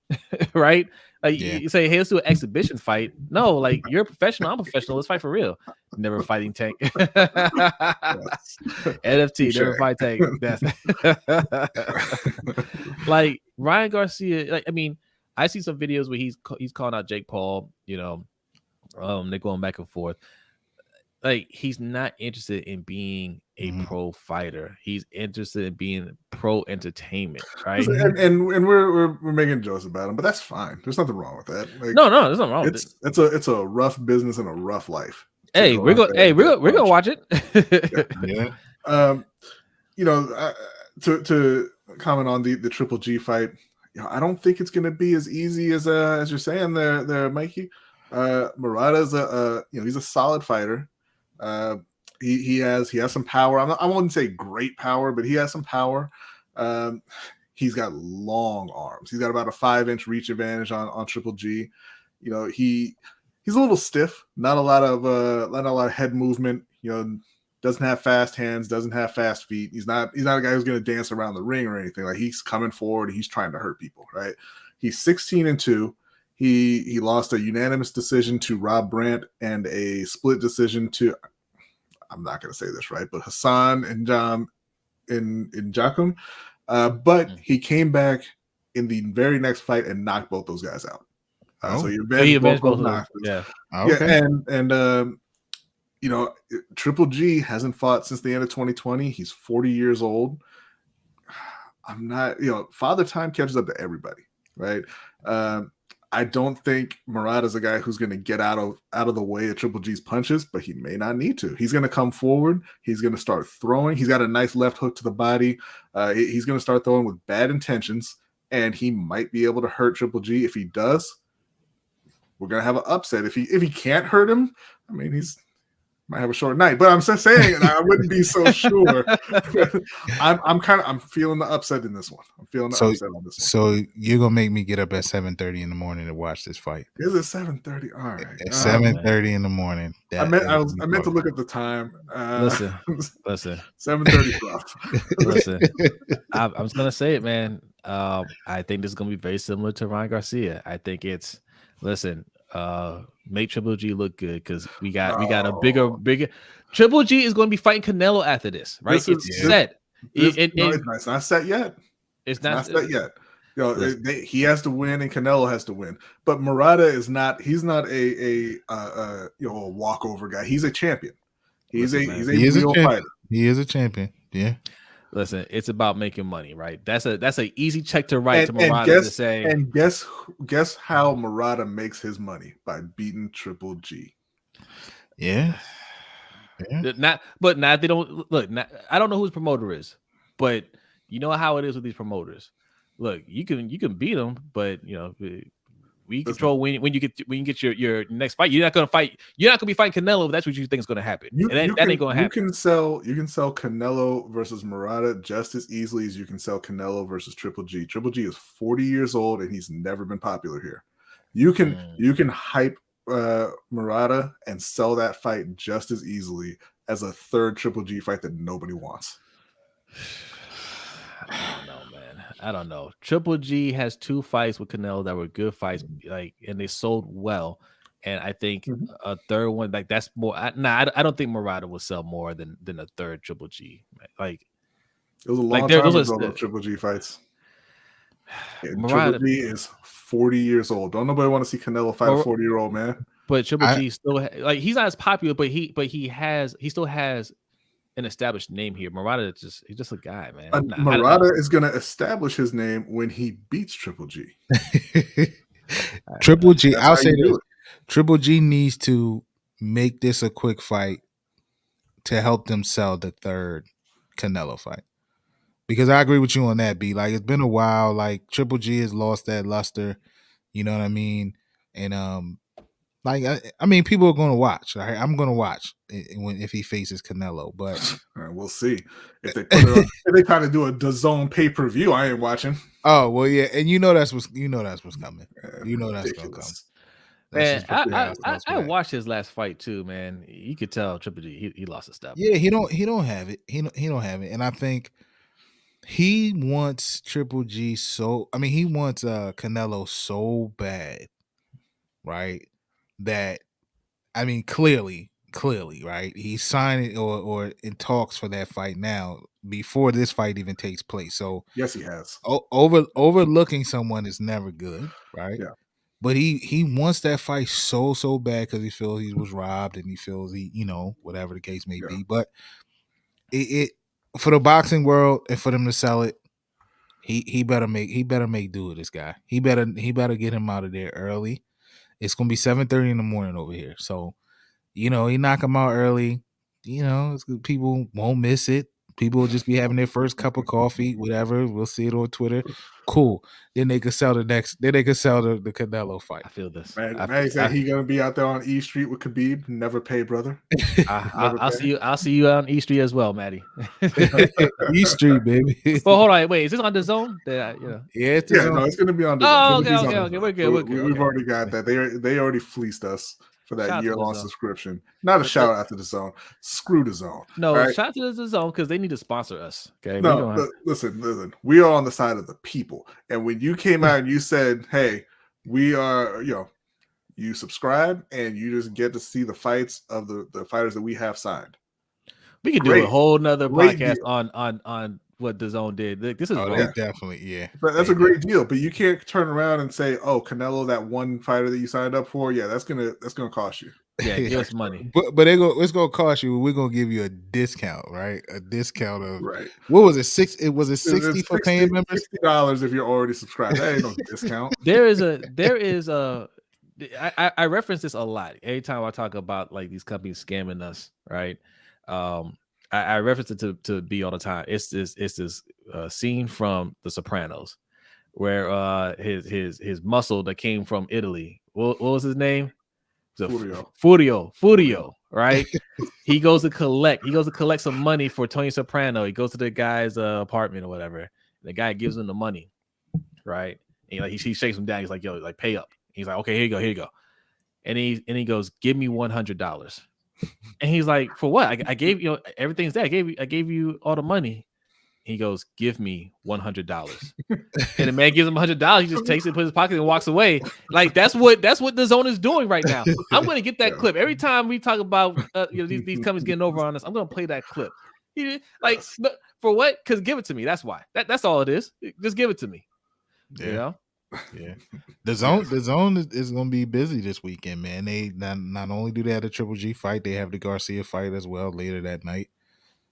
right? Like you say, hey, let's do an exhibition fight. No, like you're a professional, I'm a professional. Let's fight for real. Never fighting Tank. NFT, never fight Tank. That's like Ryan Garcia. Like, I mean, I see some videos where he's calling out Jake Paul. They're going back and forth. Like, he's not interested in being a pro fighter. He's interested in being pro entertainment, right? And we're making jokes about him, but that's fine. There's nothing wrong with that. Like, no, there's nothing wrong with it. It's a rough business and a rough life. Hey, we're gonna watch it. To comment on the Triple G fight, I don't think it's gonna be as easy as you're saying there, Mikey. Murata is he's a solid fighter. He has some power. I wouldn't say great power, but he has some power. He's got long arms. He's got about a 5-inch reach advantage on Triple G. He's a little stiff. Not a lot of head movement. Doesn't have fast hands. Doesn't have fast feet. He's not a guy who's going to dance around the ring or anything. Like, he's coming forward. He's trying to hurt people. Right. He's 16-2. He lost a unanimous decision to Rob Brandt and a split decision to, I'm not going to say this right, but Hassan and Jakum. But he came back in the very next fight and knocked both those guys out. So he avenged both those. Yeah. Okay. Yeah, and Triple G hasn't fought since the end of 2020. He's 40 years old. I'm not, father time catches up to everybody, right? I don't think Murata's a guy who's going to get out of the way of Triple G's punches, but he may not need to. He's going to come forward. He's going to start throwing. He's got a nice left hook to the body. He's going to start throwing with bad intentions, and he might be able to hurt Triple G. If he does, we're going to have an upset. If he can't hurt him, I mean, he's might have a short night, but I'm just saying I wouldn't be so sure. I'm feeling the upset in this one. I'm feeling the upset on this one. So you're gonna make me get up at 7:30 in the morning to watch this fight. Is it 7:30? All right. At 7:30 in the morning. I meant to look at the time. Listen. 7:30 rough. Listen. I'm just gonna say it, man. I think this is gonna be very similar to Ryan Garcia. I think it's make Triple G look good because we got a bigger. Triple G is going to be fighting Canelo after this, right? It's set. It's not set yet. It's not set yet. He has to win and Canelo has to win. But Murata is not. He's not a walkover guy. He's a champion. He's a real fighter. He is a champion. Yeah. Listen, it's about making money, right? That's an easy check to write to Murata to say. And guess how Murata makes his money? By beating Triple G. Yeah. Not they don't look. I don't know who his promoter is, but you know how it is with these promoters. Look, you can beat them, but we control when you get your next fight. You're not gonna fight. You're not gonna be fighting Canelo if that's what you think is gonna happen. That ain't gonna happen. You can sell Canelo versus Murata just as easily as you can sell Canelo versus Triple G. Triple G is 40 years old and he's never been popular here. You can hype Murata and sell that fight just as easily as a third Triple G fight that nobody wants. I don't know, man. I don't know. Triple G has 2 fights with Canelo that were good fights, and they sold well. And I think a third one, that's more. I don't think Murata will sell more than a third Triple G. It was a long time ago those Triple G fights. Triple G is 40 years old. Don't nobody want to see Canelo fight a 40-year-old man. But Triple G still he's not as popular, but he still has an established name here. Murata he's just a guy, man. Murata is going to establish his name when he beats Triple G. Triple G, I'll say this. Triple G needs to make this a quick fight to help them sell the third Canelo fight. Because I agree with you on that, B. It's been a while. Triple G has lost that luster. You know what I mean? And people are going to watch. Right? I'm going to watch if he faces Canelo, but we'll see if they put it on. If they kind of do a DAZN pay-per-view, I ain't watching. Oh well, yeah, and that's what's coming. That's going to come. Man, I watched his last fight too, man. You could tell Triple G he lost a step. Yeah, he don't have it. He don't have it, and I think he wants Triple G he wants Canelo so bad, right? That clearly, right? He's signing or in talks for that fight now before this fight even takes place. So yes, he has. Overlooking someone is never good, right? Yeah. But he wants that fight so bad because he feels he was robbed and he feels whatever the case may be. But it for the boxing world and for them to sell it, he better make do with this guy. He better get him out of there early. It's gonna be 7:30 in the morning over here. So, he knock him out early. People won't miss it. People will just be having their first cup of coffee, whatever. We'll see it on Twitter. Cool. Then they could sell the Canelo fight. I feel this. Man said he gonna be out there on E Street with Khabib. Never pay, brother. I'll see you on E Street as well, Maddie. E Street, baby. Well, hold on. Wait, is this on the zone? Yeah, it's gonna be on the zone. Okay. We're good. We've already got that. They already fleeced us for that year-long subscription. Not a shout out to the zone. Screw the zone. No, shout out to the zone because they need to sponsor us. Okay. No, listen. We are on the side of the people. And when you came out and you said, "Hey, we are," you subscribe and you just get to see the fights of the fighters that we have signed. We could do a whole nother podcast on what the zone did. This is definitely, yeah. But that's a great deal. But you can't turn around and say, "Oh, Canelo, that one fighter that you signed up for, that's gonna cost you." Yeah, give us money. But it's gonna cost you. We're gonna give you a discount, right? A discount of Right. what was it? It 60 for paying members? $60 if you're already subscribed. That ain't no discount. There is a I reference this a lot every time I talk about like these companies scamming us, right? I reference it to B all the time. It's this scene from The Sopranos where his muscle that came from Italy. What was his name? Furio, right? He goes to collect some money for Tony Soprano. He goes to the guy's apartment or whatever. The guy gives him the money, right? And he shakes him down. He's like, "Yo, like pay up." He's like, "Okay, here you go." And he goes, "Give me $100." And he's like, "For what? I gave you everything's there. I gave you all the money." He goes, "Give me $100." And the man gives him $100. He just takes it, puts it in his pocket, and walks away. Like that's what the zone is doing right now. I'm going to get that clip every time we talk about these companies getting over on us. I'm going to play that clip. Like for what? Because give it to me. That's why. That's all it is. Just give it to me. Yeah. You know? Yeah. The zone is going to be busy this weekend, man. They not only do they have the Triple G fight, they have the Garcia fight as well later that night.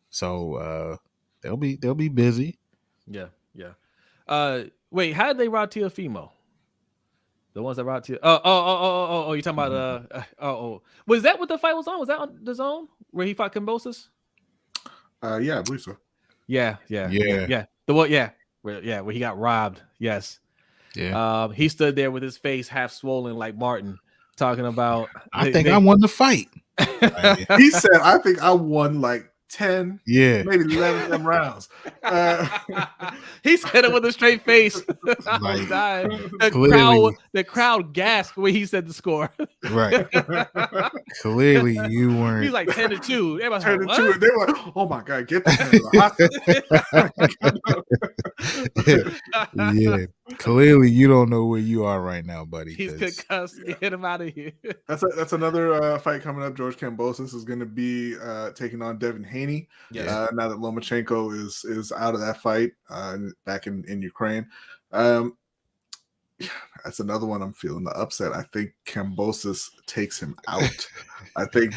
So they'll be busy. Yeah. Wait, how did they route Teofimo? The ones that route to oh, you're talking about was that what the fight was on? Was that on the zone where he fought Kambosos? Yeah, I believe so. Yeah. The one, where he got robbed. Yes. Yeah. He stood there with his face half swollen like Martin, talking about I think I won the fight. He said, I think I won like 10, maybe 11 of them rounds. He said it with a straight face. Like, the crowd gasped when he said the score. Right. Clearly you weren't. He's like 10-2. 10-2. They were like, oh my God, get this man. Yeah. Clearly you don't know where you are right now, buddy. He's concussed. Get him out of here. That's another fight coming up. George Kambosos is going to be taking on Devin Haney. Yes. Now that Lomachenko is out of that fight back in Ukraine. That's another one I'm feeling the upset. I think Kambosos takes him out. I think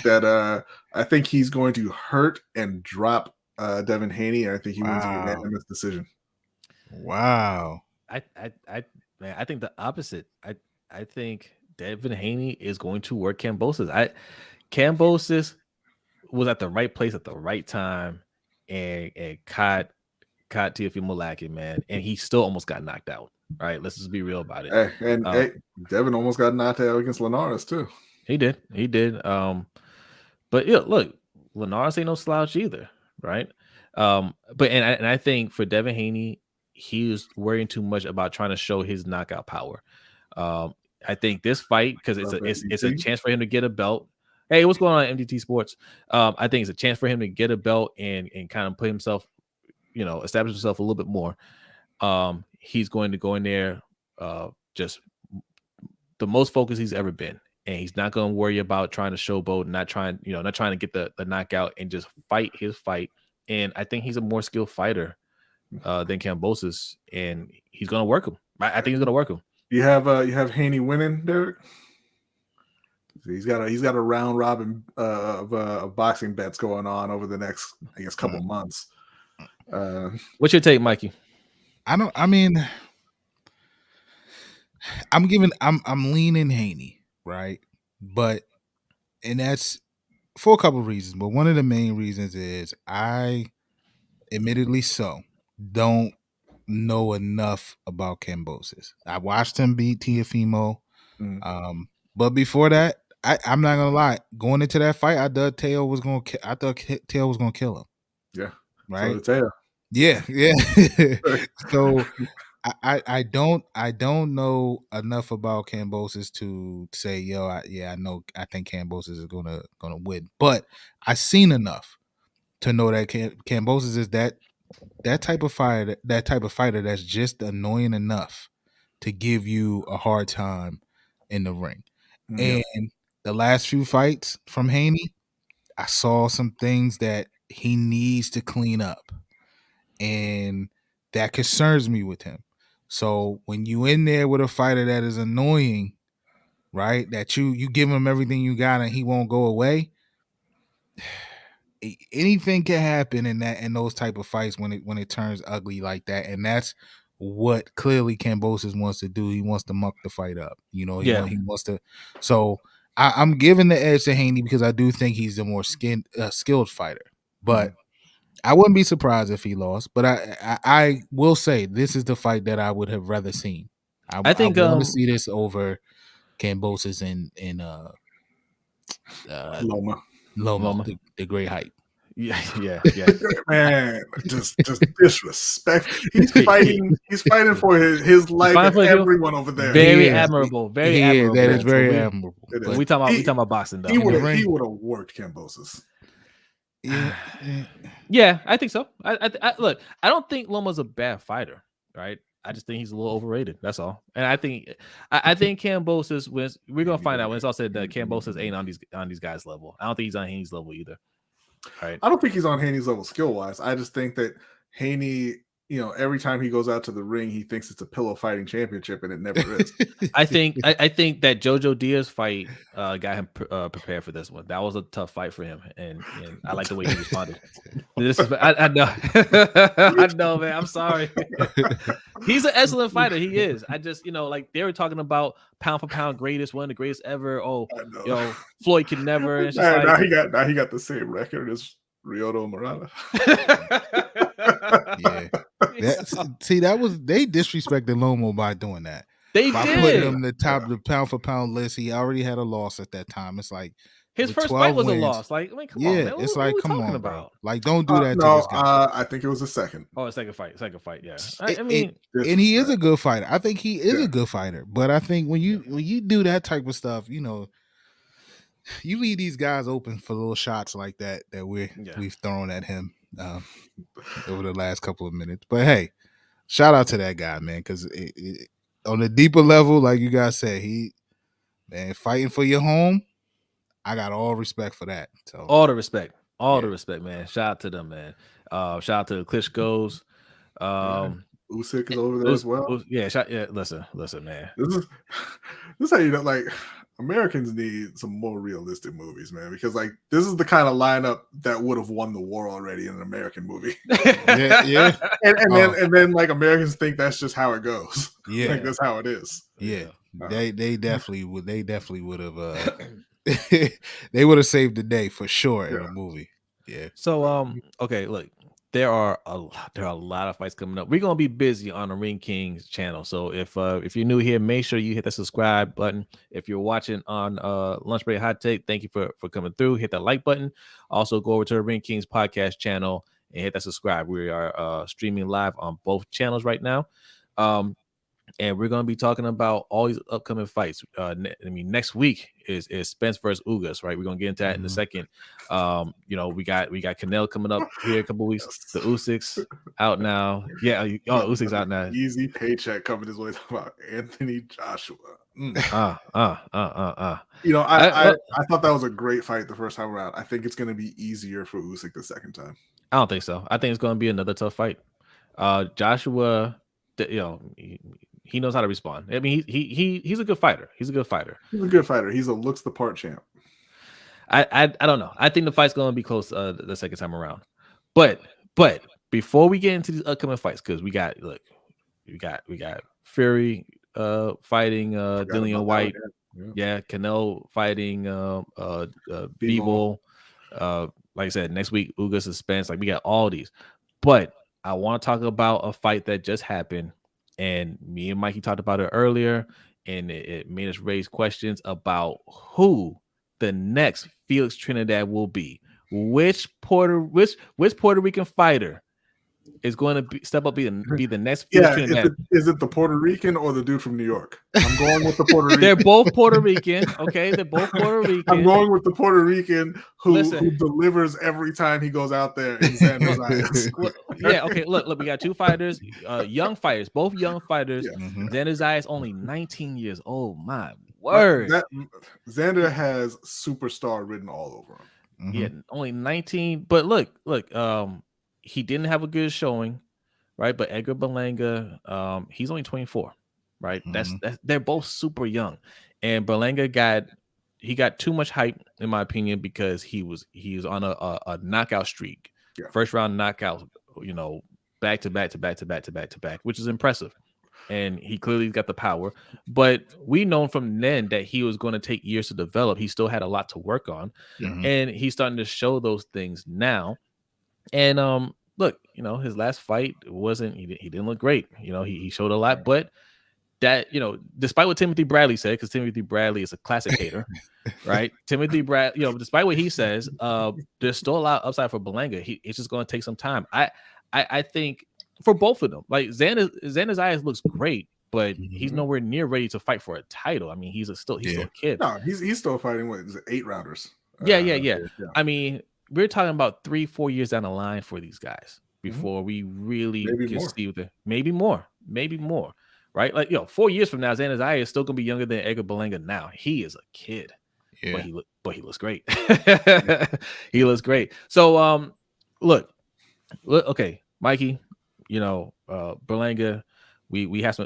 he's going to hurt and drop Devin Haney, and I think he wins a unanimous decision. Wow. I think the opposite. I think Devin Haney is going to work Kambosos. Kambosos was at the right place at the right time and caught Teofimo lacking, man, and he still almost got knocked out. Right, let's just be real about it. Devin almost got knocked out against Linares too. He did. But yeah, look, Linares ain't no slouch either, right? But I think for Devin Haney, he was worrying too much about trying to show his knockout power. I think this fight, because it's a chance for him to get a belt. Hey, what's going on at MDT Sports? I think it's a chance for him to get a belt and kind of put himself, establish himself a little bit more. He's going to go in there just the most focused he's ever been, and he's not going to worry about trying to showboat, not trying to get the knockout, and just fight his fight. And I think he's a more skilled fighter than Kambosos, and he's going to work him. I think he's going to work him. You have Haney winning, Derek. He's got a round robin of boxing bets going on over the next, I guess, couple months. What's your take, Mikey? I'm leaning Haney, right? And that's for a couple of reasons. But one of the main reasons is I, admittedly so, don't know enough about Kambosos. I watched him beat Teofimo. But before that, I'm not gonna lie. Going into that fight, I thought Tagoe was gonna kill him. Yeah. Right. So yeah. So I don't know enough about Kambosos to say, I think Kambosos is gonna win. But I've seen enough to know that Kambosos is that type of fighter that's just annoying enough to give you a hard time in the ring. And the last few fights from Haney, I saw some things that he needs to clean up, and that concerns me with him. So when you in there with a fighter that is annoying, right? That you give him everything you got and he won't go away. Anything can happen in those type of fights when it turns ugly like that, and that's what clearly Kambosos wants to do. He wants to muck the fight up. He wants to. So I'm giving the edge to Haney because I do think he's the more skilled fighter. But I wouldn't be surprised if he lost. But I will say this is the fight that I would have rather seen. I think I want to see this over Kambosos and Loma, the great height. Yeah. Man, just disrespect. He's fighting for his life and everyone over there. Very admirable. Very admirable. That is very admirable. We talking about boxing though. He would have worked Kambosos. Yeah, I think so. I look, I don't think Loma's a bad fighter, right? I just think he's a little overrated. That's all. And I think Kambosos, we're gonna find out when it's all said that Kambosos ain't on these guys' level. I don't think he's on Haney's level either. Right. I don't think he's on Haney's level skill wise. I just think that Haney, every time he goes out to the ring, he thinks it's a pillow fighting championship, and it never is. I think that Jojo Diaz fight got him prepared for this one. That was a tough fight for him, and I like the way he responded. I know, I know, man. I'm sorry. He's an excellent fighter. He is. I just, like they were talking about pound for pound greatest, one of the greatest ever. Oh, Floyd could never. And now he got the same record as Ryoto Murata. Yeah. They disrespected Lomo by doing that. By putting him in the top of the pound for pound list. He already had a loss at that time. It's like his first fight was a loss. Like, I mean, come on, man. It's like, come on, bro. Like, don't do that to this guy. I think it was a second. Oh, a second fight. Yeah. And he is a good fighter. I think he is a good fighter. But I think when you do that type of stuff, you leave these guys open for little shots like that we've thrown at him over the last couple of minutes. But hey, shout out to that guy, man, because on a deeper level, like you guys said, fighting for your home. I got all respect for that. So all the respect, man. Shout out to them, man. Shout out to the Klitschko's. Usyk is over there as well. Listen, man. This is how like Americans need some more realistic movies, man, because like this is the kind of lineup that would have won the war already in an American movie. Yeah. And then like Americans think that's just how it goes. Yeah, like that's how it is. Yeah, they definitely would have. They would have saved the day for sure in a movie. Yeah. So okay, look, there are a lot of fights coming up. We're gonna be busy on the Ring Kings channel. So if you're new here, make sure you hit the subscribe button. If you're watching on Lunch Break Hot Take, thank you for coming through. Hit that like button. Also go over to the Ring Kings podcast channel and hit that subscribe. We are streaming live on both channels right now. And we're going to be talking about all these upcoming fights. Next week is Spence versus Ugas, right? We're going to get into that in a second. We got Canelo coming up here in a couple weeks. The Usyks out now. Yeah, Usyk's out now. Easy paycheck coming his way. About Anthony Joshua. I thought that was a great fight the first time around. I think it's going to be easier for Usyk the second time. I don't think so. I think it's going to be another tough fight. Joshua, he knows how to respond. I mean, he's a good fighter. He's a good fighter. He's a looks the part champ. I don't know. I think the fight's going to be close the second time around. But before we get into these upcoming fights, because we got Fury fighting Dillian White. Yeah, Canelo fighting Bivol. Like I said, next week Ugas and Spence. Like we got all these. But I want to talk about a fight that just happened. And me and Mikey talked about it earlier, and it made us raise questions about who the next Felix Trinidad will be. Which Puerto Rican fighter is going to step up be the next Felix Trinidad? Is it the Puerto Rican or the dude from New York? I'm going with the Puerto Rican. They're both Puerto Rican. Okay, they're both Puerto Rican. I'm going with the Puerto Rican who delivers every time he goes out there in Xander's eyes. Yeah, okay. Look, we got two fighters, young fighters, both young fighters. Yeah. Xander Zayas is only 19 years old. My word. Xander has superstar written all over him. Mm-hmm. Yeah, only 19. But look, he didn't have a good showing, right? But Edgar Berlanga, he's only 24, right? Mm-hmm. That's they're both super young. and Berlanga got too much hype in my opinion because he was on a knockout streak, first round knockout, back to back, which is impressive. And he clearly got the power, but we known from then that he was going to take years to develop. He still had a lot to work on, and he's starting to show those things now. And look, his last fight he didn't look great. He showed a lot, but that despite what Timothy Bradley said, because Timothy Bradley is a classic hater, right? Timothy Bradley, despite what he says, there's still a lot of upside for Berlanga. It's just going to take some time. I think. For both of them, like Xander Zayas looks great, but he's nowhere near ready to fight for a title. I mean, he's still a kid. No, he's still fighting. What is it, 8 rounders? Yeah. I mean, we're talking about 3-4 years down the line for these guys before we really see maybe more, right? Like 4 years from now, Xander Zayas is still gonna be younger than Edgar Berlanga. Now he is a kid, but he looks great. He looks great. So look, okay, Mikey. Berlanga, we had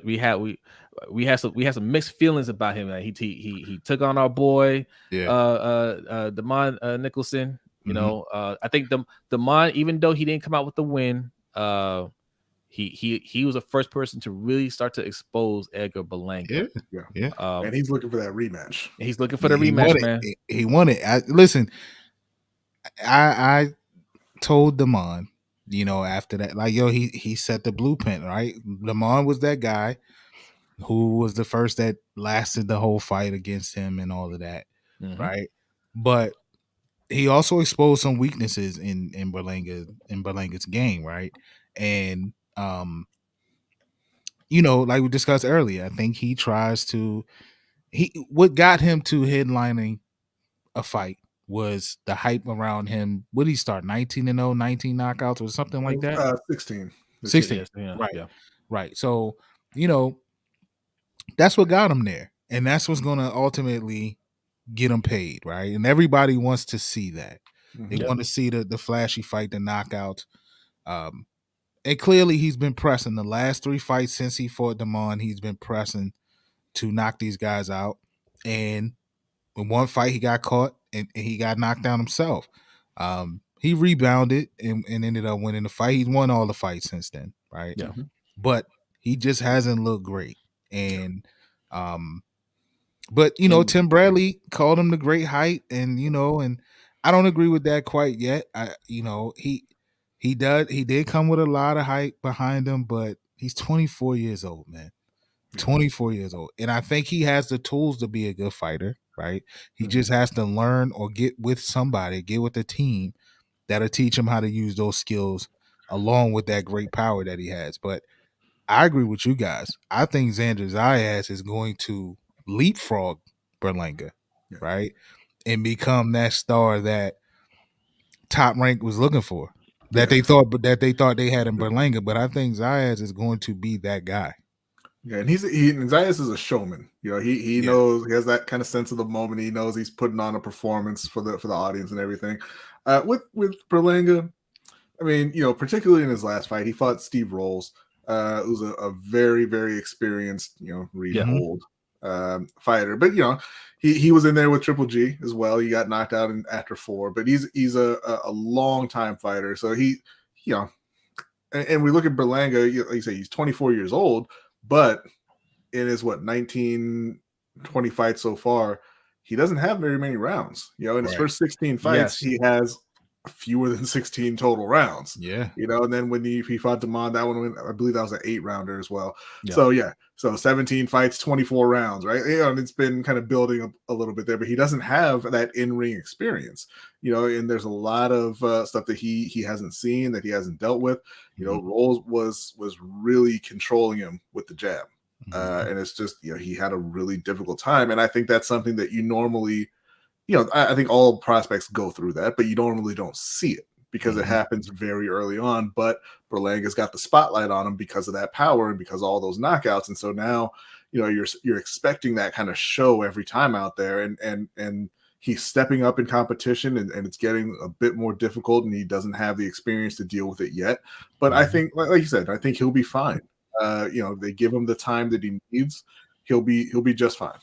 some mixed feelings about him. He took on our boy, Damon Nicholson. I think Damon, even though he didn't come out with the win, he was the first person to really start to expose Edgar Berlanga. And he's looking for that rematch. He's looking for the rematch, man. He won it. Listen, I told Damon. After that, like, he set the blueprint, right? Lamont was that guy who was the first that lasted the whole fight against him and all of that, right? But he also exposed some weaknesses in Berlanga's game, right? And like we discussed earlier, I think he tries to what got him to headlining a fight was the hype around him. What did he start? 19-0, 19 knockouts or something like that? 16. 16. Right. So, that's what got him there. And that's what's going to ultimately get him paid, right? And everybody wants to see that. They want to see the flashy fight, the knockouts. And clearly he's been pressing. The last 3 fights since he fought Damon, he's been pressing to knock these guys out. And in one fight, he got caught and he got knocked down himself. He rebounded and ended up winning the fight. He's won all the fights since then, right? Yeah. But he just hasn't looked great. And but Tim Bradley called him the great height, and and I don't agree with that quite yet. He did come with a lot of hype behind him, but he's 24 years old, man. 24 years old. And I think he has the tools to be a good fighter, right? He just has to learn or get with somebody, get with a team that'll teach him how to use those skills along with that great power that he has. But I agree with you guys. I think Xander Zayas is going to leapfrog Berlanga, right? And become that star that Top Rank was looking for. That they thought they had in Berlanga, but I think Zayas is going to be that guy. Yeah, and Zayas is a showman. He knows, he has that kind of sense of the moment. He knows he's putting on a performance for the audience and everything. With Berlanga, I mean, particularly in his last fight, he fought Steve Rolls, who's a very, very experienced, old fighter. But he was in there with Triple G as well. He got knocked out after 4, but he's a long time fighter. So and we look at Berlanga, like you say, he's 24 years old. But in his 19, 20 fights so far, he doesn't have very many rounds. In his first 16 fights, he has fewer than 16 total rounds. Yeah. And then when he fought Damon, that one, I believe that was an 8-rounder as well. Yeah. So 17 fights, 24 rounds, right? And it's been kind of building up a little bit there, but he doesn't have that in-ring experience, and there's a lot of stuff that he hasn't seen, that he hasn't dealt with. Rolls was really controlling him with the jab. And it's just, he had a really difficult time. And I think that's something that you normally, I think all prospects go through that, but you normally don't see it because it happens very early on. But Berlanga's got the spotlight on him because of that power and because of all those knockouts. And so now, you're expecting that kind of show every time out there, and he's stepping up in competition, and it's getting a bit more difficult, and he doesn't have the experience to deal with it yet. But I think, like you said, I think he'll be fine. They give him the time that he needs. He'll be just fine.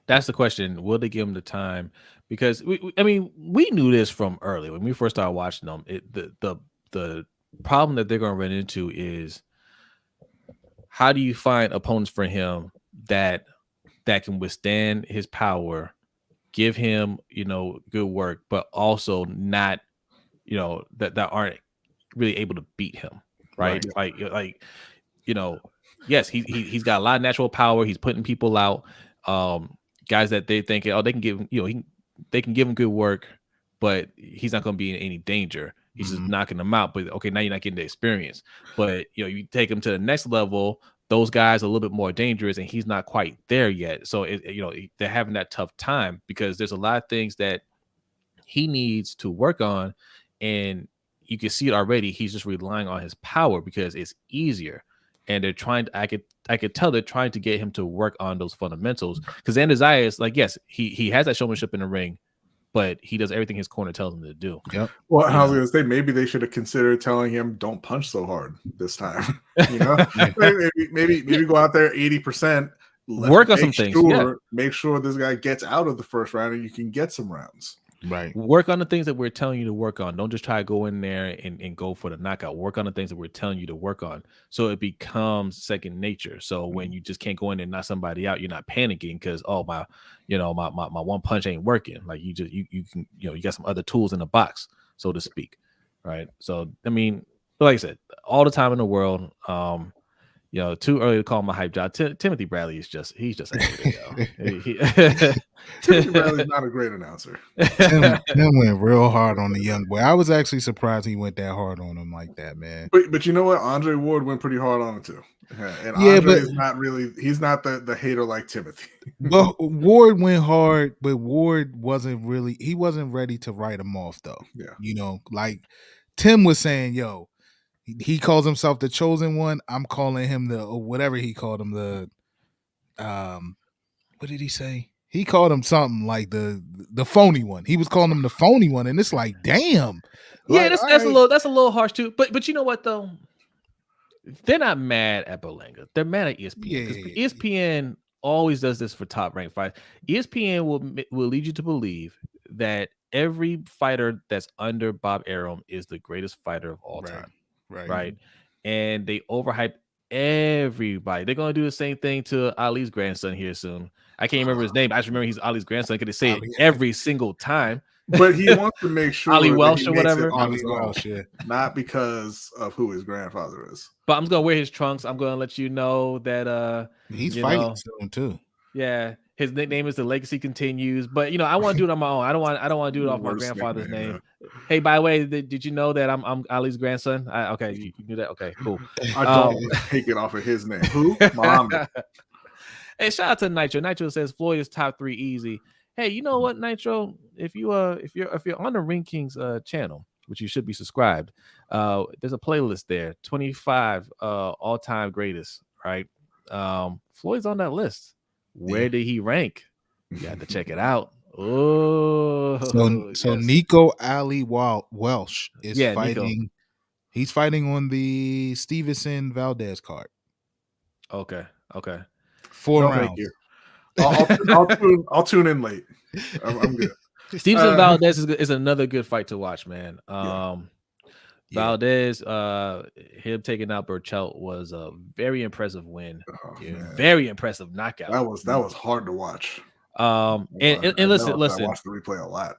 That's the question. Will they give him the time? Because we knew this from early when we first started watching them. The problem that they're going to run into is how do you find opponents for him that can withstand his power, give him good work, but also not that aren't really able to beat him, right? Like yes, he's got a lot of natural power. He's putting people out. Guys that they think they can give him, they can give him good work, but he's not going to be in any danger. He's just knocking them out. But okay, now you're not getting the experience. But you take him to the next level. Those guys are a little bit more dangerous, and he's not quite there yet. So they're having that tough time because there's a lot of things that he needs to work on, and you can see it already. He's just relying on his power because it's easier. And they're trying to, I could tell they're trying to get him to work on those fundamentals. Because Andezai is like, yes, he has that showmanship in the ring, but he does everything his corner tells him to do. Yep. Well, I was gonna say maybe they should have considered telling him don't punch so hard this time. maybe go out there 80%, work on some things. Make sure this guy gets out of the first round and you can get some rounds. Right. Work on the things that we're telling you to work on. Don't just try to go in there and go for the knockout. Work on the things that we're telling you to work on. So it becomes second nature. So when you just can't go in and knock somebody out, you're not panicking because my one punch ain't working. Like you can you got some other tools in the box, so to speak. Right. So like I said, all the time in the world. Too early to call him a hype job. Timothy Bradley is he's just Timothy Bradley's not a great announcer. Tim went real hard on the young boy. I was actually surprised he went that hard on him like that, man. But you know what? Andre Ward went pretty hard on him too. And Andre is not really. He's not the hater like Timothy. But Ward went hard, but Ward wasn't really. He wasn't ready to write him off though. Yeah. Like Tim was saying, yo. He calls himself the chosen one. I'm calling him whatever he called him, what did he say? He called him something like the phony one. He was calling him the phony one, and it's like, damn. Yeah, that's a little harsh too. But you know what though? They're not mad at Berlanga. They're mad at ESPN. Because ESPN always does this for top ranked fights. ESPN will lead you to believe that every fighter that's under Bob Arum is the greatest fighter of all time. Right. And they overhype everybody. They're going to do the same thing to Ali's grandson here soon. I can't remember his name. I just remember he's Ali's grandson because they say it every single time. But he wants to make sure Ali Welsh or whatever. Ali Welsh, not because of who his grandfather is. But I'm just going to wear his trunks. I'm going to let you know that he's fighting soon too. Yeah. His nickname is The Legacy Continues, but I want to do it on my own. I don't want to do it off my grandfather's name. Hey, by the way, did you know that I'm Ali's grandson? Okay, you knew that. Okay, cool. I don't take it off of his name. Who? Muhammad. Hey, shout out to Nitro. Nitro says Floyd is top 3 easy. Hey, you know what, Nitro? If you're on the Ring Kings channel, which you should be subscribed, there's a playlist there, 25 all-time greatest. Right? Floyd's on that list. Where did he rank? You have to check it out. Oh, so Nico Ali Welsh is fighting. Nico. He's fighting on the Stevenson Valdez card. Okay. 4 rounds. I'll tune in late. I'm good. Stevenson Valdez is another good fight to watch, man. Valdez, him taking out Burchelt was a very impressive win. Very impressive knockout. That was hard to watch. And listen, I watched the replay a lot.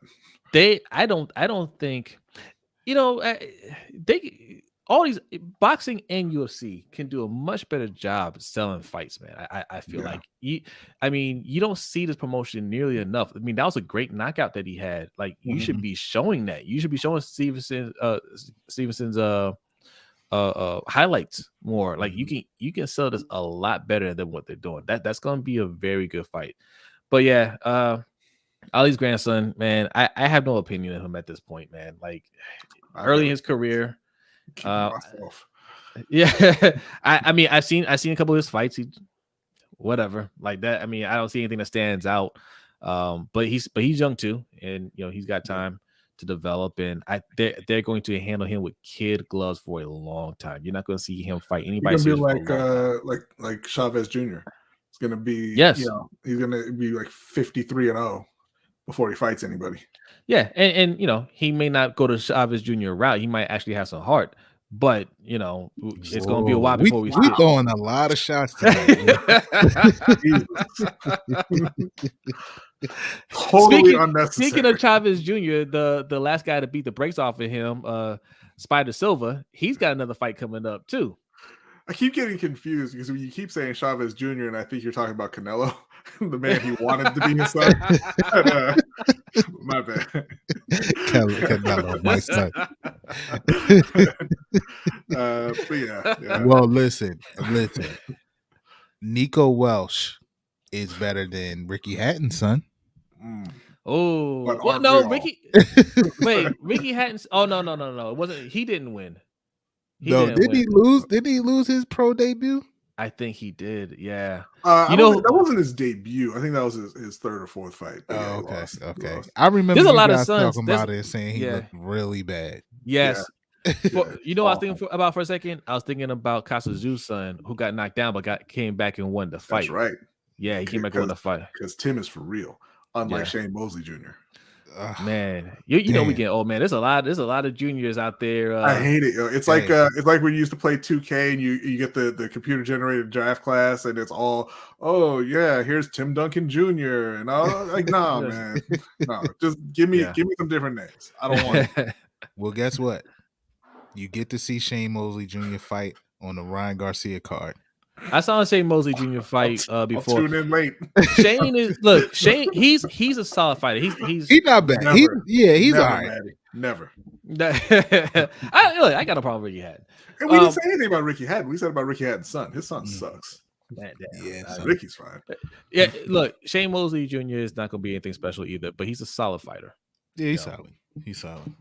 I don't think, all these boxing and UFC can do a much better job selling fights, man. I feel like you don't see this promotion nearly enough. I mean, that was a great knockout that he had. Like you should be showing that. You should be showing Stevenson's highlights more. Like you can sell this a lot better than what they're doing. That's gonna be a very good fight. But yeah, Ali's grandson, man, I have no opinion of him at this point, man. Like early in his career. Yeah, I've seen a couple of his fights. Whatever, like that. I mean, I don't see anything that stands out. But he's young too, and he's got time to develop. And they're going to handle him with kid gloves for a long time. You're not going to see him fight anybody. He's gonna be like Chavez Jr. It's going to be, Yes. he's going to be like 53-0 before he fights anybody. Yeah, and he may not go to Chavez Jr. route. He might actually have some heart, but it's going to be a while before we throwing a lot of shots tonight. Totally unnecessary. Speaking of Chavez Jr., the last guy to beat the brakes off of him, Spider Silva, he's got another fight coming up too. I keep getting confused because when you keep saying Chavez Jr. and I think you're talking about Canelo, the man he wanted to be his son. My bad. Canelo, my son. But yeah. Well, listen. Nico Welsh is better than Ricky Hatton's son. Oh, well, no, Ricky. Wait, Ricky Hatton. Oh no! It wasn't. He didn't win. Did he lose? Did he lose his pro debut? I think he did. Yeah. That wasn't his debut. I think that was his third or fourth fight. Oh, okay. Okay. I remember there's a lot of sons talking about it and saying he looked really bad. Yes. Yeah. What I was thinking about for a second? I was thinking about Casazu's son who got knocked down but came back and won the fight. That's right. Yeah, he came back and won the fight. Because Tim is for real, unlike Shane Mosley Jr. Man, you know we get old, man. There's a lot of juniors out there. I hate it. It's like when you used to play 2K and you get the computer generated draft class and it's all, oh yeah, here's Tim Duncan Jr. and all like, nah, man, no, just give me some different names. I don't want it. Well, guess what? You get to see Shane Mosley Jr. fight on the Ryan Garcia card. I saw Shane Mosley Jr. fight before. I'll tune in late. Shane, he's a solid fighter. He's not bad. He's all right. Never. I got a problem with Ricky Hatton. And we didn't say anything about Ricky Hatton. We said about Ricky Hatton's son. His son sucks. Ricky's fine. Yeah, look, Shane Mosley Jr. is not going to be anything special either, but he's a solid fighter. Yeah, he's solid. He's solid.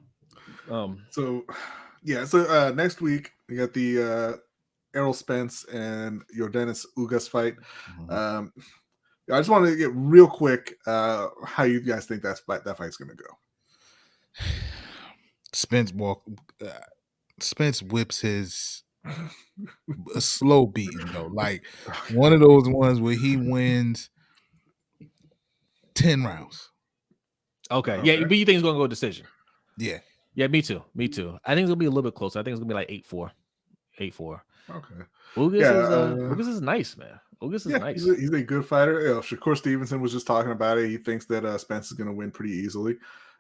So next week we got the Errol Spence and Yordenis Ugas fight. I just wanted to get real quick how you guys think that fight's going to go. Spence whips his a slow beating though, like one of those ones where he wins 10 rounds. Okay. Yeah, but you think it's going to go decision? Yeah. Yeah, me too. I think it's going to be a little bit closer. I think it's going to be like 8-4. Okay. Ugas is nice, man. Ugas is nice. He's a good fighter. Shakur Stevenson was just talking about it. He thinks that Spence is going to win pretty easily.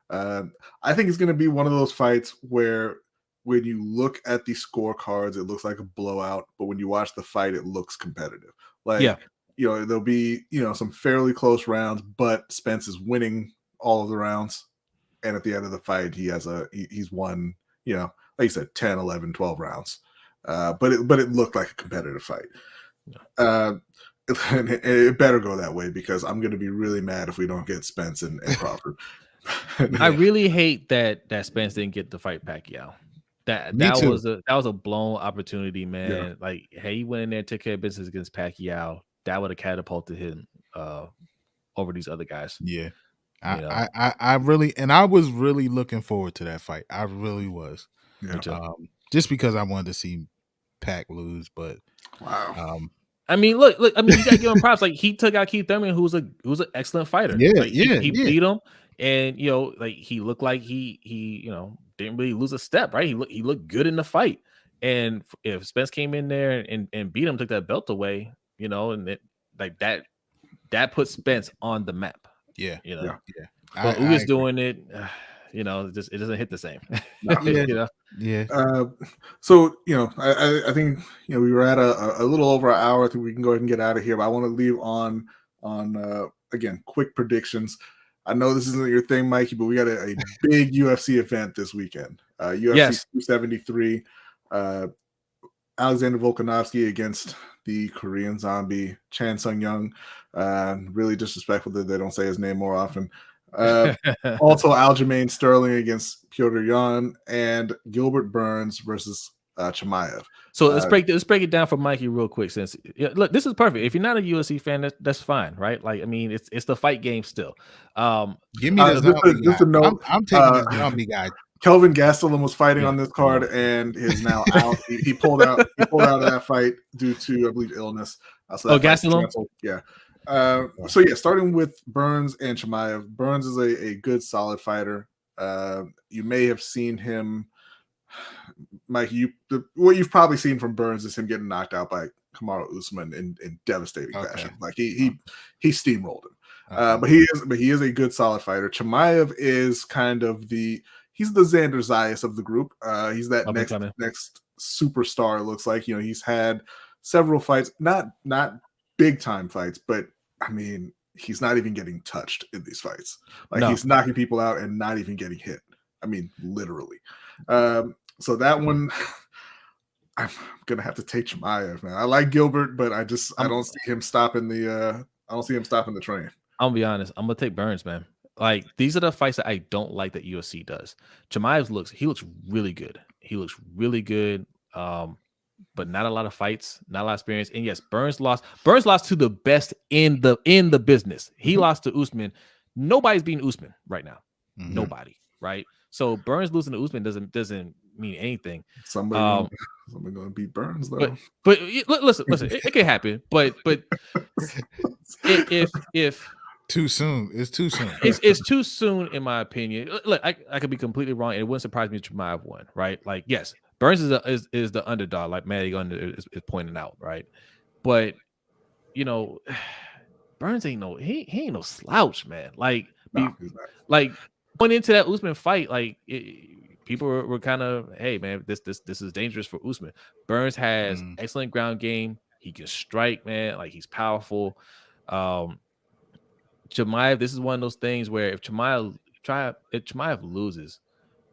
I think it's going to be one of those fights where when you look at the scorecards, it looks like a blowout, but when you watch the fight, it looks competitive. There'll be some fairly close rounds, but Spence is winning all of the rounds, and at the end of the fight, he's won. Like you said, 10, 11, 12 rounds. But it looked like a competitive fight. It better go that way because I'm going to be really mad if we don't get Spence and Crawford. I really hate that Spence didn't get the fight Pacquiao. That was a blown opportunity, man. Yeah. Like, hey, he went in there and took care of business against Pacquiao. That would have catapulted him over these other guys. Yeah. I was really looking forward to that fight. I really was. Yeah. Just because I wanted to see Pac lose, but wow. I mean, look. I mean, you gotta give him props. Like, he took out Keith Thurman, who's an excellent fighter. Yeah, he beat him, and he looked like he didn't really lose a step. Right, he looked good in the fight. And if Spence came in there and beat him, took that belt away, and that puts Spence on the map. Yeah, But Ugas doing it. It doesn't hit the same. So I think we were at a little over an hour. I think we can go ahead and get out of here. But I want to leave on again quick predictions. I know this isn't your thing, Mikey, but we got a big UFC event this weekend. UFC 273. Alexander Volkanovski against the Korean zombie Chan Sung Young. Really disrespectful that they don't say his name more often. Also Aljamain Sterling against Petr Yan and Gilbert Burns versus Chimaev. So let's break it down for Mikey real quick. Since look, this is perfect. If you're not a UFC fan, that's fine, right? Like, I mean, it's the fight game still. Give me this note. I'm taking this zombie guy. Kelvin Gastelum was fighting on this card and is now out. He pulled out of that fight due to, I believe, illness. So that fight's Gastelum? canceled. Yeah. So yeah, starting with Burns and Chimaev. Burns is a good, solid fighter. You may have seen him, Mike. What you've probably seen from Burns is him getting knocked out by Kamaru Usman in devastating fashion. Like he steamrolled him. But he is a good, solid fighter. Chimaev is kind of he's the Xander Zayas of the group. He's that next superstar. It looks like, he's had several fights, not big time fights, but I mean, he's not even getting touched in these fights. He's knocking people out and not even getting hit. I mean, literally. So that one, I'm gonna have to take Chimaev, man. I like Gilbert, but I don't see him stopping the train. I'm gonna be honest. I'm gonna take Burns, man. Like, these are the fights that I don't like that UFC does. Chimaev looks really good. He looks really good. But not a lot of fights, not a lot of experience. And yes, Burns lost to the best in the business. He lost to Usman. Nobody's beating Usman right now. Nobody, right? So Burns losing to Usman doesn't mean anything. Somebody gonna beat Burns though. But listen, it can happen. But if too soon, it's too soon. It's too soon, in my opinion. Look, I could be completely wrong, and it wouldn't surprise me if Chimaev won, right? Like, yes, Burns is the underdog, like Matty Gunn is pointing out, right? But Burns ain't he ain't no slouch, man. Like, like going into that Usman fight, like people were kind of, hey man, this is dangerous for Usman. Burns has excellent ground game. He can strike, man. Like, he's powerful. Chimaev, this is one of those things where if Chimaev loses,